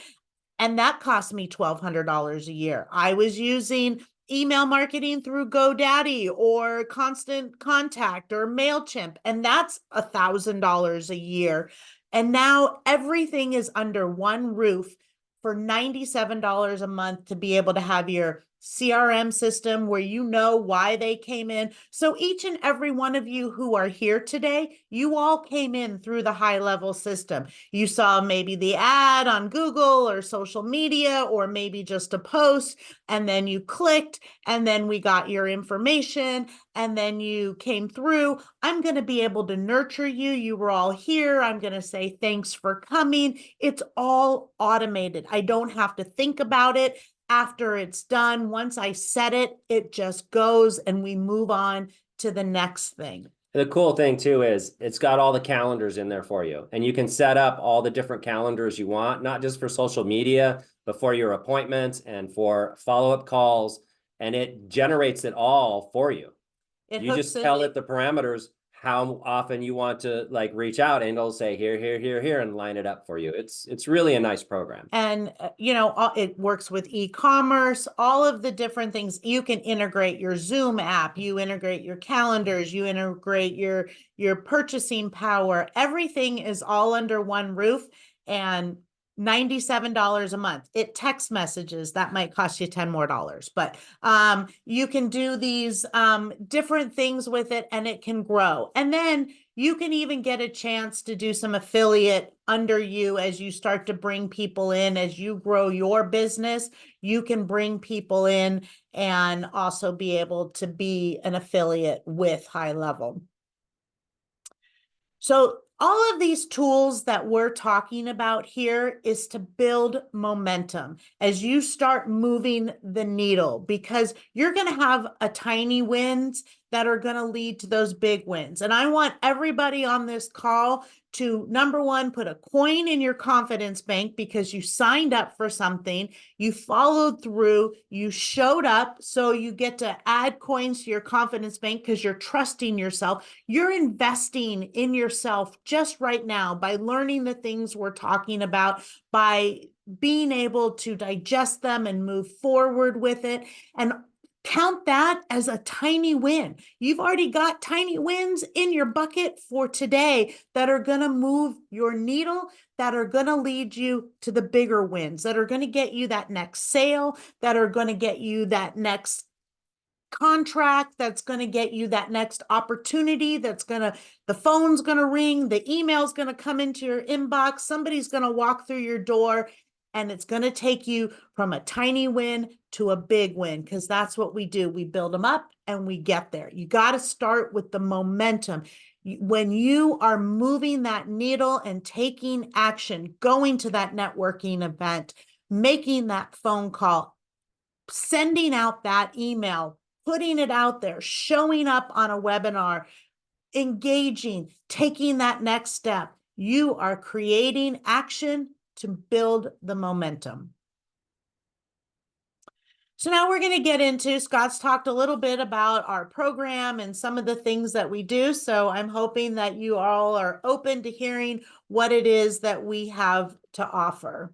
Speaker 1: And that cost me $1,200 a year. I was using email marketing through GoDaddy or Constant Contact or MailChimp, and that's $1,000 a year. And now everything is under one roof for $97 a month to be able to have your CRM system where you know why they came in. So each and every one of you who are here today, you all came in through the High Level system. You saw maybe the ad on Google or social media, or maybe just a post, and then you clicked, and then we got your information, and then you came through. I'm going to be able to nurture you. You were all here. I'm going to say thanks for coming. It's all automated. I don't have to think about it. After it's done, once I set it, it just goes and we move on to the next thing.
Speaker 4: The cool thing too is it's got all the calendars in there for you, and you can set up all the different calendars you want, not just for social media, but for your appointments and for follow-up calls, and it generates it all for you. You just tell it the parameters, how often you want to like reach out, and it'll say here, here, here, here, and line it up for you. It's really a nice program.
Speaker 1: And, it works with e-commerce, all of the different things. You can integrate your Zoom app, you integrate your calendars, you integrate your purchasing power. Everything is all under one roof, and $97 a month. It text messages, that might cost you $10 more, but you can do these different things with it, and it can grow. And then you can even get a chance to do some affiliate under you as you start to bring people in. As you grow your business, you can bring people in and also be able to be an affiliate with High Level. So all of these tools that we're talking about here is to build momentum as you start moving the needle, because you're going to have a tiny wins that are going to lead to those big wins. And I want everybody on this call to, number one, put a coin in your confidence bank because you signed up for something, you followed through, you showed up, so you get to add coins to your confidence bank because you're trusting yourself. You're investing in yourself just right now by learning the things we're talking about, by being able to digest them and move forward with it. And count that as a tiny win. You've already got tiny wins in your bucket for today that are going to move your needle, that are going to lead you to the bigger wins, that are going to get you that next sale, that are going to get you that next contract, that's going to get you that next opportunity, the phone's going to ring, the email's going to come into your inbox, somebody's going to walk through your door, and it's going to take you from a tiny win to a big win, because that's what we do. We build them up and we get there. You got to start with the momentum. When you are moving that needle and taking action, going to that networking event, making that phone call, sending out that email, putting it out there, showing up on a webinar, engaging, taking that next step, you are creating action to build the momentum. So now we're going to get into, Scott's talked a little bit about our program and some of the things that we do. So I'm hoping that you all are open to hearing what it is that we have to offer.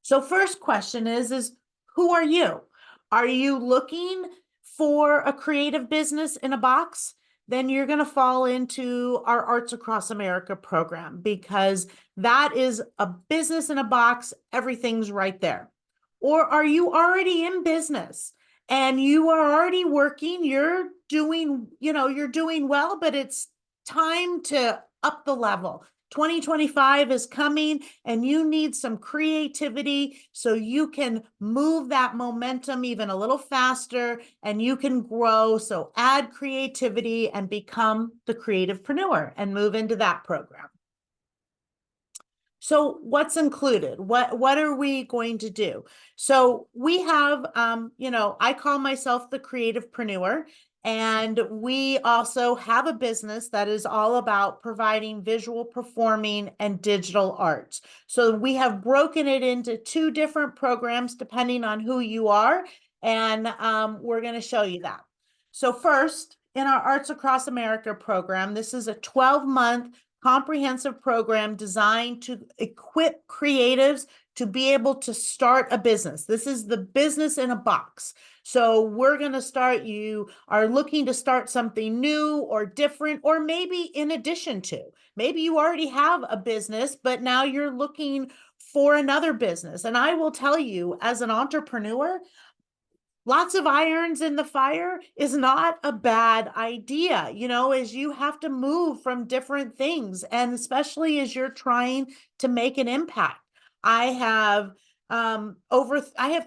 Speaker 1: So first question is who are you? Are you looking for a creative business in a box? Then you're going to fall into our Arts Across America program, because that is a business in a box. Everything's right there. Or are you already in business and you are already working? You're doing well, but it's time to up the level. 2025 is coming and you need some creativity so you can move that momentum even a little faster and you can grow. So add creativity and become the creativepreneur and move into that program. So what's included? What are we going to do? So we have, I call myself the creativepreneur. And we also have a business that is all about providing visual performing and digital arts. So we have broken it into two different programs depending on who you are. And we're going to show you that. So first, in our Arts Across America program, this is a 12-month comprehensive program designed to equip creatives to be able to start a business. This is the business in a box. So we're going to start, you are looking to start something new or different, or maybe in addition to, maybe you already have a business, but now you're looking for another business. And I will tell you, as an entrepreneur, lots of irons in the fire is not a bad idea, as you have to move from different things, and especially as you're trying to make an impact. I have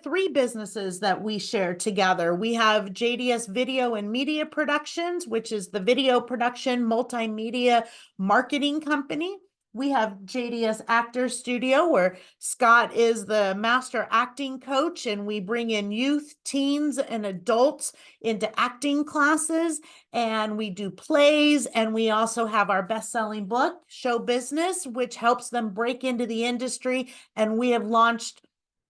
Speaker 1: three businesses that we share together. We have JDS Video and Media Productions, which is the video production multimedia marketing company. We have JDS Actor Studio, where Scott is the master acting coach, and we bring in youth, teens, and adults into acting classes, and we do plays, and we also have our best-selling book, Show Business, which helps them break into the industry, and we have launched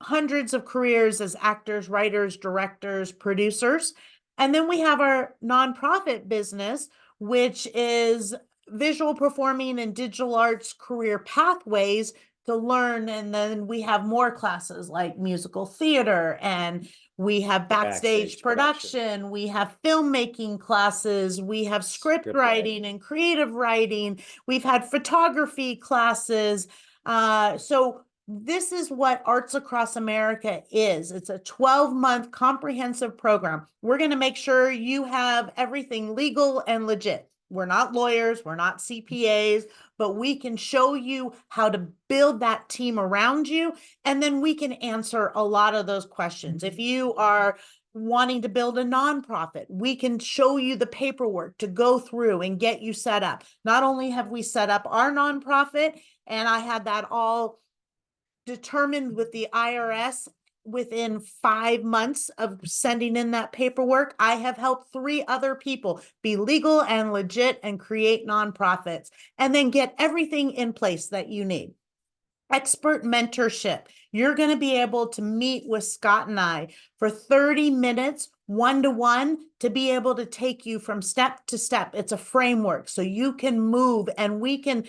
Speaker 1: hundreds of careers as actors, writers, directors, producers. And then we have our nonprofit business, which is visual performing and digital arts career pathways to learn. And then we have more classes like musical theater, and we have backstage
Speaker 4: Backstage production.
Speaker 1: production, we have filmmaking classes, we have script
Speaker 4: Script
Speaker 1: writing and creative writing, we've had photography classes. So this is what Arts Across America is. It's a 12-month comprehensive program. We're going to make sure you have everything legal and legit. We're not lawyers, we're not CPAs, but we can show you how to build that team around you. And then we can answer a lot of those questions. If you are wanting to build a nonprofit, we can show you the paperwork to go through and get you set up. Not only have we set up our nonprofit, and I had that all determined with the IRS within 5 months of sending in that paperwork, I have helped 3 other people be legal and legit and create nonprofits, and then get everything in place that you need. Expert mentorship. You're going to be able to meet with Scott and I for 30 minutes, one-to-one, to be able to take you from step to step. It's a framework so you can move, and we can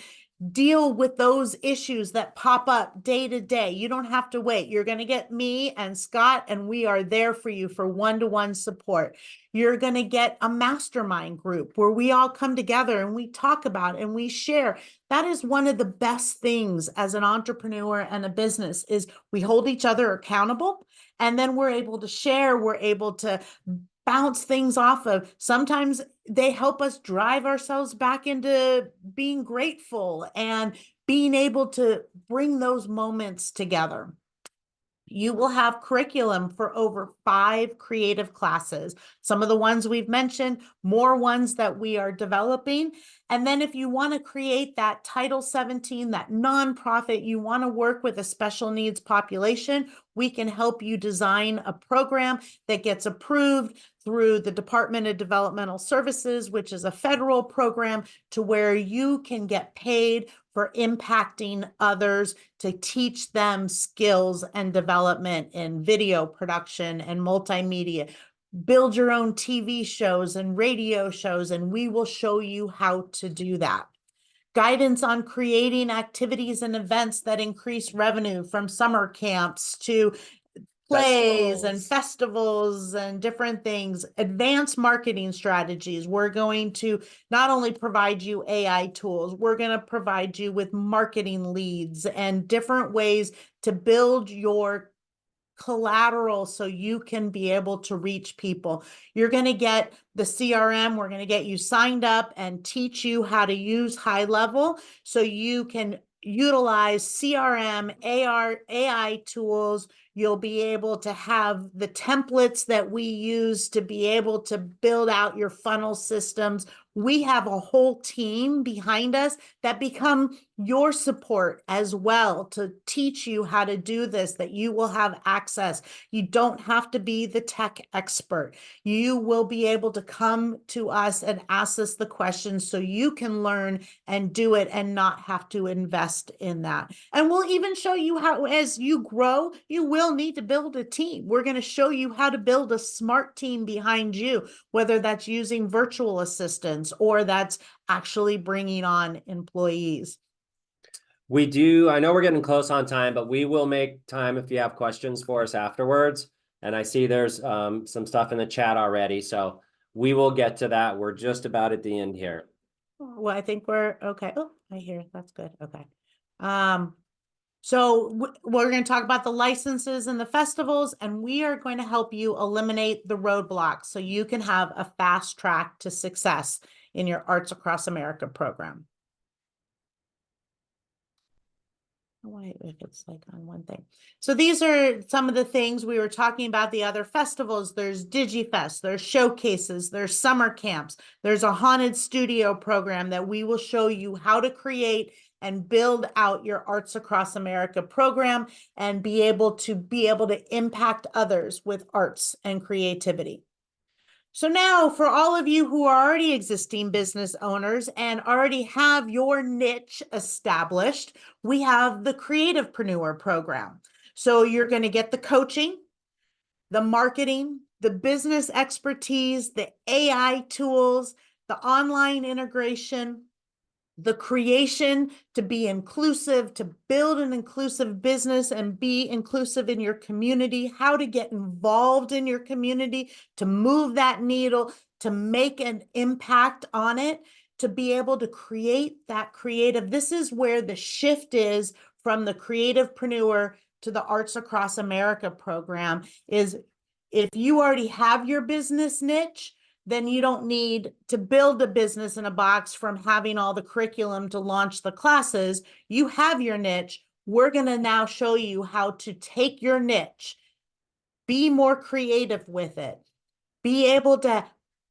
Speaker 1: deal with those issues that pop up day to day. You don't have to wait. You're going to get me and Scott, and we are there for you for one-to-one support. You're going to get a mastermind group where we all come together and we talk about and we share. That is one of the best things as an entrepreneur and a business, is we hold each other accountable, and then we're able to share, we're able to bounce things off of. Sometimes they help us drive ourselves back into being grateful and being able to bring those moments together. You will have curriculum for over 5 creative classes. Some of the ones we've mentioned, more ones that we are developing. And then if you want to create that Title 17, that nonprofit, you want to work with a special needs population, we can help you design a program that gets approved through the Department of Developmental Services, which is a federal program, to where you can get paid for impacting others, to teach them skills and development in video production and multimedia. Build your own TV shows and radio shows, and we will show you how to do that. Guidance on creating activities and events that increase revenue, from summer camps to plays and festivals and different things. Advanced marketing strategies. We're going to not only provide you AI tools, we're going to provide you with marketing leads and different ways to build your collateral so you can be able to reach people. You're going to get the CRM. We're going to get you signed up and teach you how to use High Level so you can utilize CRM, AI tools. You'll be able to have the templates that we use to be able to build out your funnel systems. We have a whole team behind us that become your support as well, to teach you how to do this, that you will have access. You don't have to be the tech expert. You will be able to come to us and ask us the questions so you can learn and do it and not have to invest in that. And we'll even show you how, as you grow, you will need to build a team. We're going to show you how to build a smart team behind you, whether that's using virtual assistants or that's actually bringing on employees.
Speaker 4: We do, I know we're getting close on time, but we will make time if you have questions for us afterwards. And I see there's some stuff in the chat already, so we will get to that. We're just about at the end here.
Speaker 1: Well, I think we're okay. Oh, I hear. That's good. Okay. So we're going to talk about the licenses and the festivals, and we are going to help you eliminate the roadblocks so you can have a fast track to success in your Arts Across America program. Why if it's like on one thing. So these are some of the things we were talking about, the other festivals. There's DigiFest, there's showcases, there's summer camps, there's a haunted studio program that we will show you how to create and build out your Arts Across America program and be able to impact others with arts and creativity. So now, for all of you who are already existing business owners and already have your niche established, we have the Creativepreneur program. So you're going to get the coaching, the marketing, the business expertise, the AI tools, the online integration, the creation to be inclusive, to build an inclusive business and be inclusive in your community, how to get involved in your community, to move that needle, to make an impact on it, to be able to create that creative. This is where the shift is from the Creativepreneur to the Arts Across America program. Is if you already have your business niche, then you don't need to build a business in a box from having all the curriculum to launch the classes. You have your niche. We're going to now show you how to take your niche, be more creative with it, be able to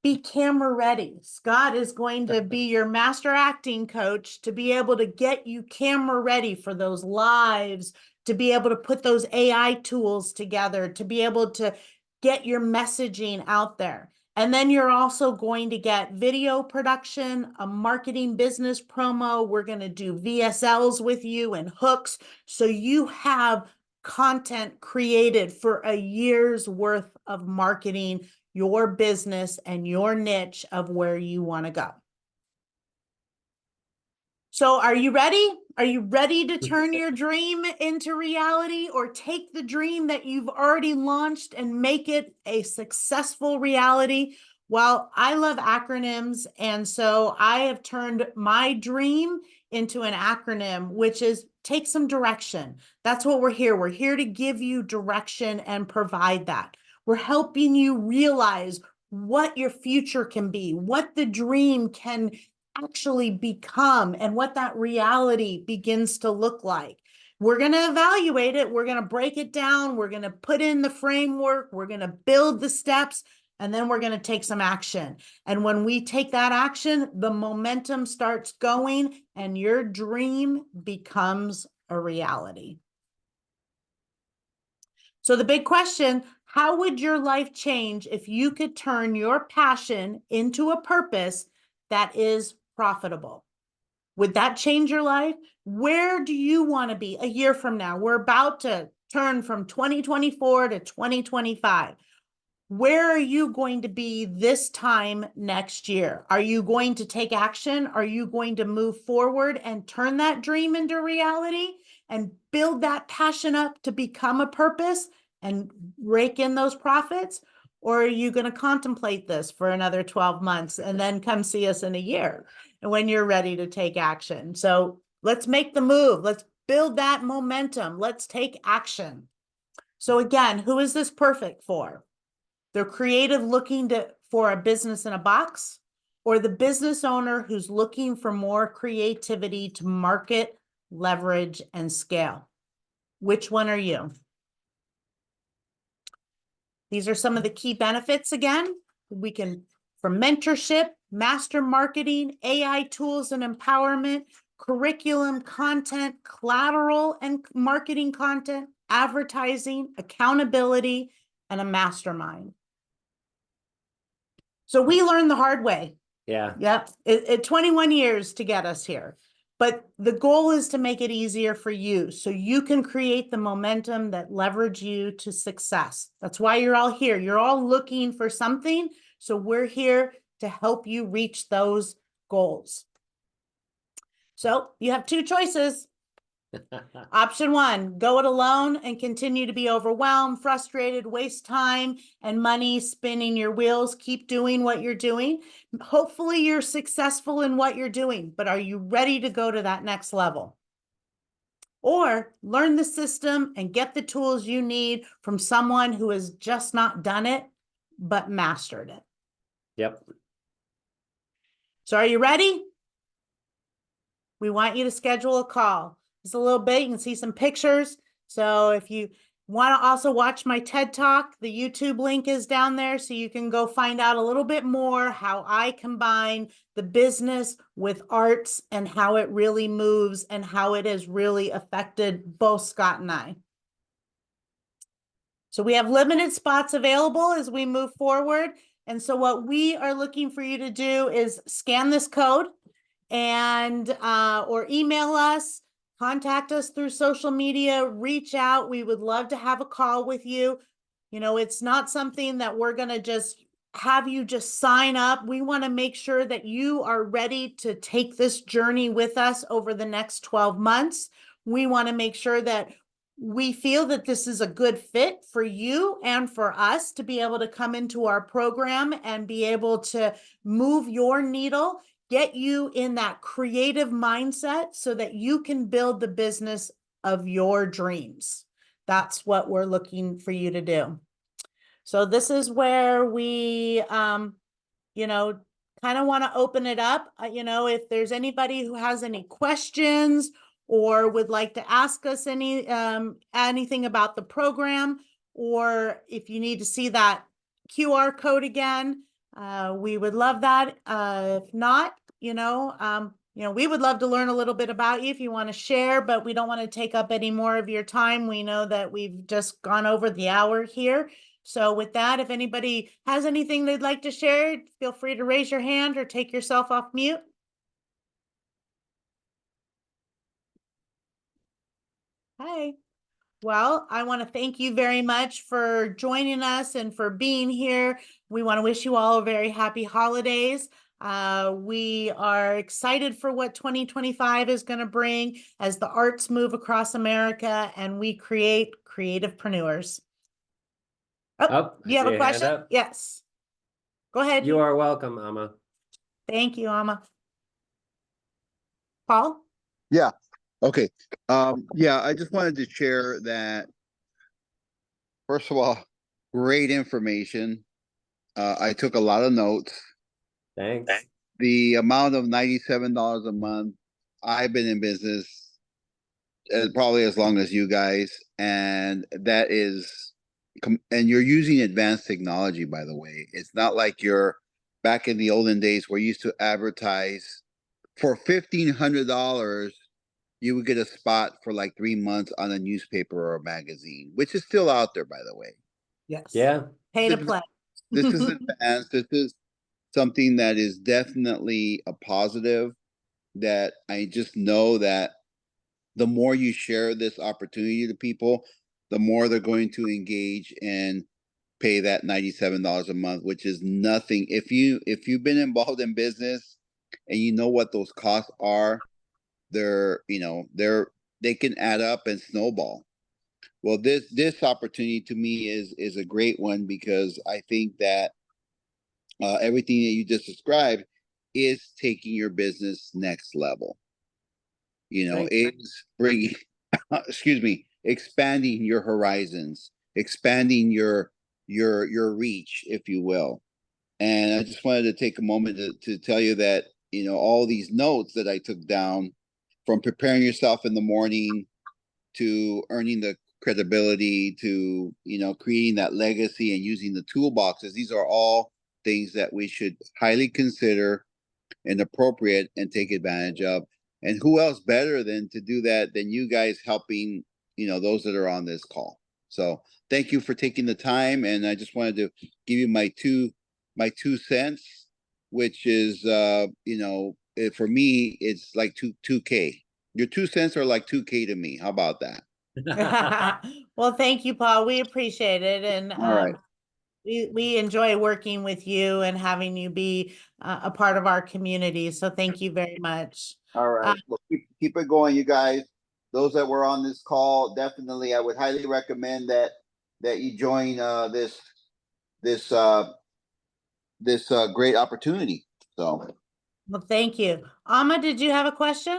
Speaker 1: be camera ready. Scott is going to be your master acting coach to be able to get you camera ready for those lives, to be able to put those AI tools together, to be able to get your messaging out there. And then you're also going to get video production, a marketing business promo. We're going to do VSLs with you and hooks. So you have content created for a year's worth of marketing your business and your niche of where you want to go. So are you ready? Are you ready to turn your dream into reality, or take the dream that you've already launched and make it a successful reality? Well, I love acronyms, and so I have turned my dream into an acronym, which is take some direction. That's what we're here. We're here to give you direction and provide that. We're helping you realize what your future can be, what the dream can actually become, and what that reality begins to look like. We're going to evaluate it. We're going to break it down. We're going to put in the framework. We're going to build the steps, and then we're going to take some action. And when we take that action, the momentum starts going and your dream becomes a reality. So the big question, how would your life change if you could turn your passion into a purpose that is profitable? Would that change your life? Where do you want to be a year from now? We're about to turn from 2024 to 2025. Where are you going to be this time next year? Are you going to take action? Are you going to move forward and turn that dream into reality and build that passion up to become a purpose and rake in those profits? Or are you going to contemplate this for another 12 months and then come see us in a year when you're ready to take action? So let's make the move. Let's build that momentum. Let's take action. So again, who is this perfect for? The creative looking for a business in a box, or the business owner who's looking for more creativity to market, leverage, and scale? Which one are you? These are some of the key benefits again. We can, from mentorship, master marketing, AI tools and empowerment, curriculum content, collateral and marketing content, advertising, accountability, and a mastermind. So we learned the hard way.
Speaker 4: Yeah.
Speaker 1: Yep. It 21 years to get us here. But the goal is to make it easier for you so you can create the momentum that leverage you to success. That's why you're all here. You're all looking for something. So we're here to help you reach those goals. So you have two choices. Option one, go it alone and continue to be overwhelmed, frustrated, waste time and money spinning your wheels. Keep doing what you're doing. Hopefully you're successful in what you're doing, but are you ready to go to that next level? Or learn the system and get the tools you need from someone who has just not done it, but mastered it.
Speaker 4: Yep.
Speaker 1: So are you ready? We want you to schedule a call. Just a little bit, you can see some pictures. So if you want to also watch my TED Talk, the YouTube link is down there, so you can go find out a little bit more how I combine the business with arts and how it really moves and how it has really affected both Scott and I. So we have limited spots available as we move forward. And so what we are looking for you to do is scan this code and or email us, contact us through social media, reach out. We would love to have a call with you. You know, it's not something that we're going to just have you just sign up. We want to make sure that you are ready to take this journey with us over the next 12 months. We want to make sure that we feel that this is a good fit for you and for us to be able to come into our program and be able to move your needle, get you in that creative mindset so that you can build the business of your dreams. That's what we're looking for you to do. So this is where we, you know, kind of want to open it up. You know, if there's anybody who has any questions or would like to ask us anything about the program, or if you need to see that QR code again, we would love that. If not, you know, we would love to learn a little bit about you if you want to share, but we don't want to take up any more of your time. We know that we've just gone over the hour here. So with that, if anybody has anything they'd like to share, feel free to raise your hand or take yourself off mute. Hi. Well, I want to thank you very much for joining us and for being here. We want to wish you all a very happy holidays. We are excited for what 2025 is going to bring as the arts move across America and we create creativepreneurs. Oh,
Speaker 4: I
Speaker 1: you have
Speaker 4: see
Speaker 1: a
Speaker 4: a hand
Speaker 1: question?
Speaker 4: up.
Speaker 1: Yes. Go ahead.
Speaker 4: You are welcome, Amma.
Speaker 1: Thank you, Amma. Paul?
Speaker 6: Yeah. Okay. Yeah, I just wanted to share that, first of all, great information. I took a lot of notes.
Speaker 4: Thanks.
Speaker 6: The amount of $97 a month, I've been in business probably as long as you guys, and that is, and you're using advanced technology, by the way. It's not like you're back in the olden days where you used to advertise for $1,500. You would get a spot for like 3 months on a newspaper or a magazine, which is still out there, by the way.
Speaker 1: Yes.
Speaker 4: Yeah.
Speaker 1: Pay to play.
Speaker 6: This is advanced. This is something that is definitely a positive, that I just know that the more you share this opportunity to people, the more they're going to engage and pay that $97 a month, which is nothing. If you've been involved in business and you know what those costs are, they can add up and snowball. Well, this opportunity to me is a great one, because I think that everything that you just described is taking your business next level. It's bringing, excuse me, expanding your horizons, expanding your reach, if you will. And I just wanted to take a moment to tell you that, all these notes that I took down, from preparing yourself in the morning to earning the credibility to, creating that legacy and using the toolboxes, these are all things that we should highly consider and appropriate and take advantage of. And who else better than to do that than you guys, helping, those that are on this call. So thank you for taking the time. And I just wanted to give you my 2 cents, which is, for me, it's like 2K. Your 2 cents are like 2K to me. How about that?
Speaker 1: Well, thank you, Paul. We appreciate it. And
Speaker 6: All right.
Speaker 1: we enjoy working with you and having you be a part of our community. So thank you very much.
Speaker 6: All right. Well, keep it going, you guys. Those that were on this call, definitely, I would highly recommend that you join this great opportunity. So,
Speaker 1: well, thank you. Amma, did you have a question?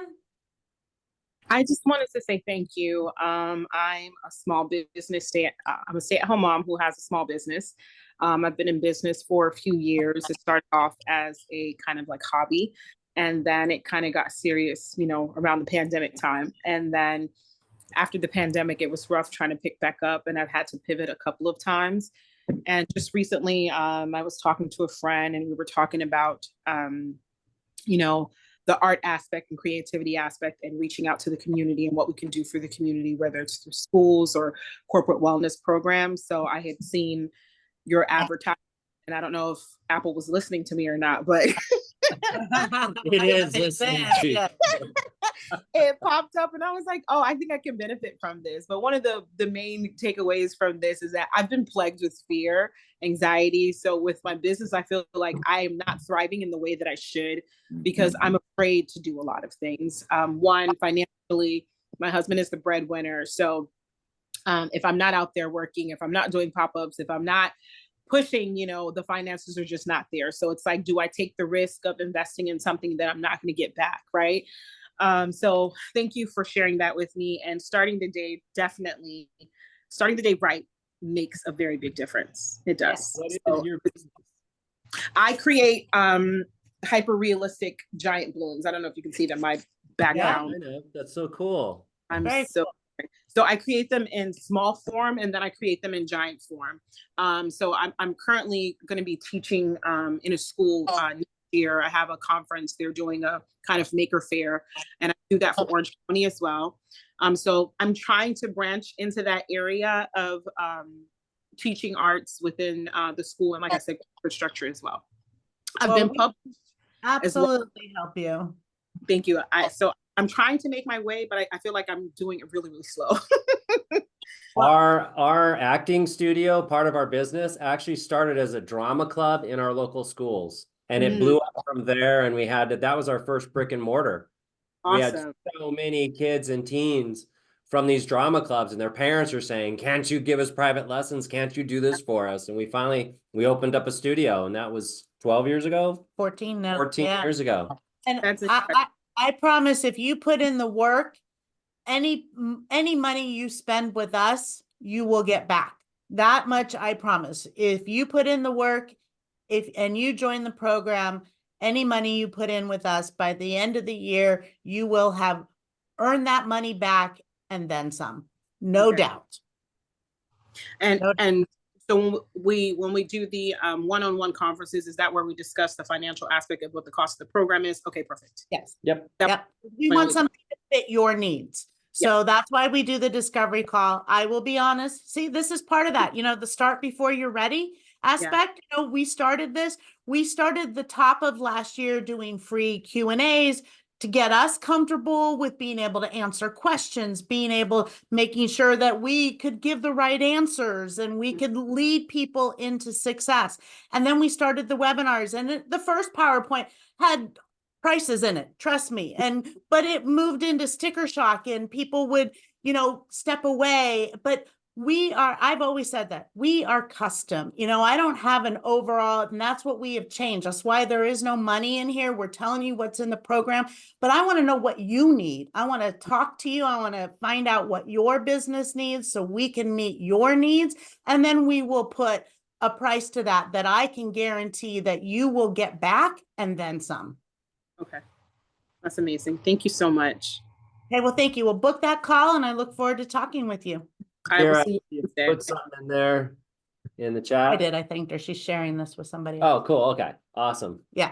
Speaker 7: I just wanted to say thank you. I'm a small business I'm a stay-at-home mom who has a small business. I've been in business for a few years. It started off as a kind of like hobby, and then it kind of got serious, around the pandemic time. And then after the pandemic, it was rough trying to pick back up, and I've had to pivot a couple of times. And just recently, I was talking to a friend, and we were talking about, the art aspect and creativity aspect, and reaching out to the community and what we can do for the community, whether it's through schools or corporate wellness programs. So I had seen your advertisement, and I don't know if Apple was listening to me or not, but
Speaker 4: It is listening to you.
Speaker 7: it popped up and I was like, oh, I think I can benefit from this. But one of the main takeaways from this is that I've been plagued with fear, anxiety. So with my business, I feel like I am not thriving in the way that I should because I'm afraid to do a lot of things. One, financially, my husband is the breadwinner. So if I'm not out there working, if I'm not doing pop-ups, if I'm not pushing, the finances are just not there. So it's like, do I take the risk of investing in something that I'm not going to get back? Right. So thank you for sharing that with me. And starting the day right makes a very big difference. It does.
Speaker 4: What is
Speaker 7: So
Speaker 4: your business?
Speaker 7: I create hyper realistic giant balloons. I don't know if you can see them, my background.
Speaker 4: I know. That's so cool.
Speaker 7: I'm
Speaker 1: Very
Speaker 7: so I create them in small form and then I create them in giant form. So I'm currently going to be teaching in a school next year. I have a conference. They're doing a kind of maker fair, and I do that for Orange County as well. So I'm trying to branch into that area of teaching arts within the school, and like I said, infrastructure as well. I've been published.
Speaker 1: Absolutely help you.
Speaker 7: Thank you. So I'm trying to make my way, but I feel like I'm doing it really, really slow.
Speaker 4: Our acting studio, part of our business, actually started as a drama club in our local schools. And it blew up from there. And that was our first brick and mortar. We had
Speaker 7: Awesome.
Speaker 4: so many kids and teens from these drama clubs, and their parents are saying, can't you give us private lessons? Can't you do this for us? And we opened up a studio, and that was 12 years ago,
Speaker 1: 14 now.
Speaker 4: 14
Speaker 1: Yeah.
Speaker 4: years ago.
Speaker 1: And
Speaker 7: That's
Speaker 1: I promise if you put in the work, any money you spend with us, you will get back. That much I promise. If you put in the work, and you join the program, any money you put in with us, by the end of the year, you will have earned that money back and then some. No doubt.
Speaker 7: And so when we do the one-on-one conferences, is that where we discuss the financial aspect of what the cost of the program is? Okay, perfect.
Speaker 1: Yes.
Speaker 4: Yep.
Speaker 1: Yep. We want something to fit your needs. So that's why we do the discovery call. I will be honest. See, this is part of that, the start before you're ready aspect. We started the top of last year doing free Q&As to get us comfortable with being able to answer questions, making sure that we could give the right answers and we could lead people into success. And then we started the webinars, and the first PowerPoint had prices in it, trust me. But it moved into sticker shock and people would, step away. But I've always said that we are custom. I don't have an overall, and that's what we have changed. That's why there is no money in here. We're telling you what's in the program, but I want to know what you need. I want to talk to you. I want to find out what your business needs so we can meet your needs. And then we will put a price to that I can guarantee that you will get back and then some.
Speaker 7: Okay. That's amazing. Thank you so much.
Speaker 1: Okay, well, thank you. We'll book that call and I look forward to talking with you.
Speaker 7: I will see you there.
Speaker 4: Put something in there in the chat.
Speaker 1: I did. I thanked her. She's sharing this with somebody
Speaker 4: Oh,
Speaker 1: else.
Speaker 4: cool. Okay. Awesome.
Speaker 1: Yeah.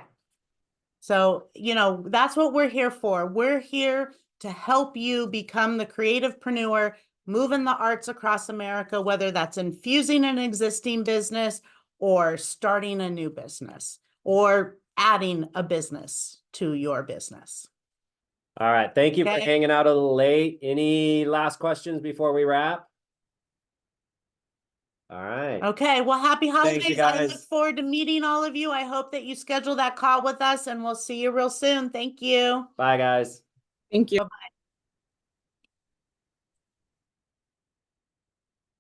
Speaker 1: So, that's what we're here for. We're here to help you become the creativepreneur, moving the arts across America, whether that's infusing an existing business or starting a new business or adding a business to your business.
Speaker 4: All right. Thank you for
Speaker 1: Okay.
Speaker 4: hanging out a little late. Any last questions before we wrap? All right.
Speaker 1: Okay, well, happy
Speaker 4: Thank you,
Speaker 1: holidays. I look
Speaker 4: guys.
Speaker 1: forward to meeting all of you. I hope that you schedule that call with us and we'll see you real soon. Thank you.
Speaker 4: Bye, guys.
Speaker 7: Thank you.
Speaker 1: Bye-bye.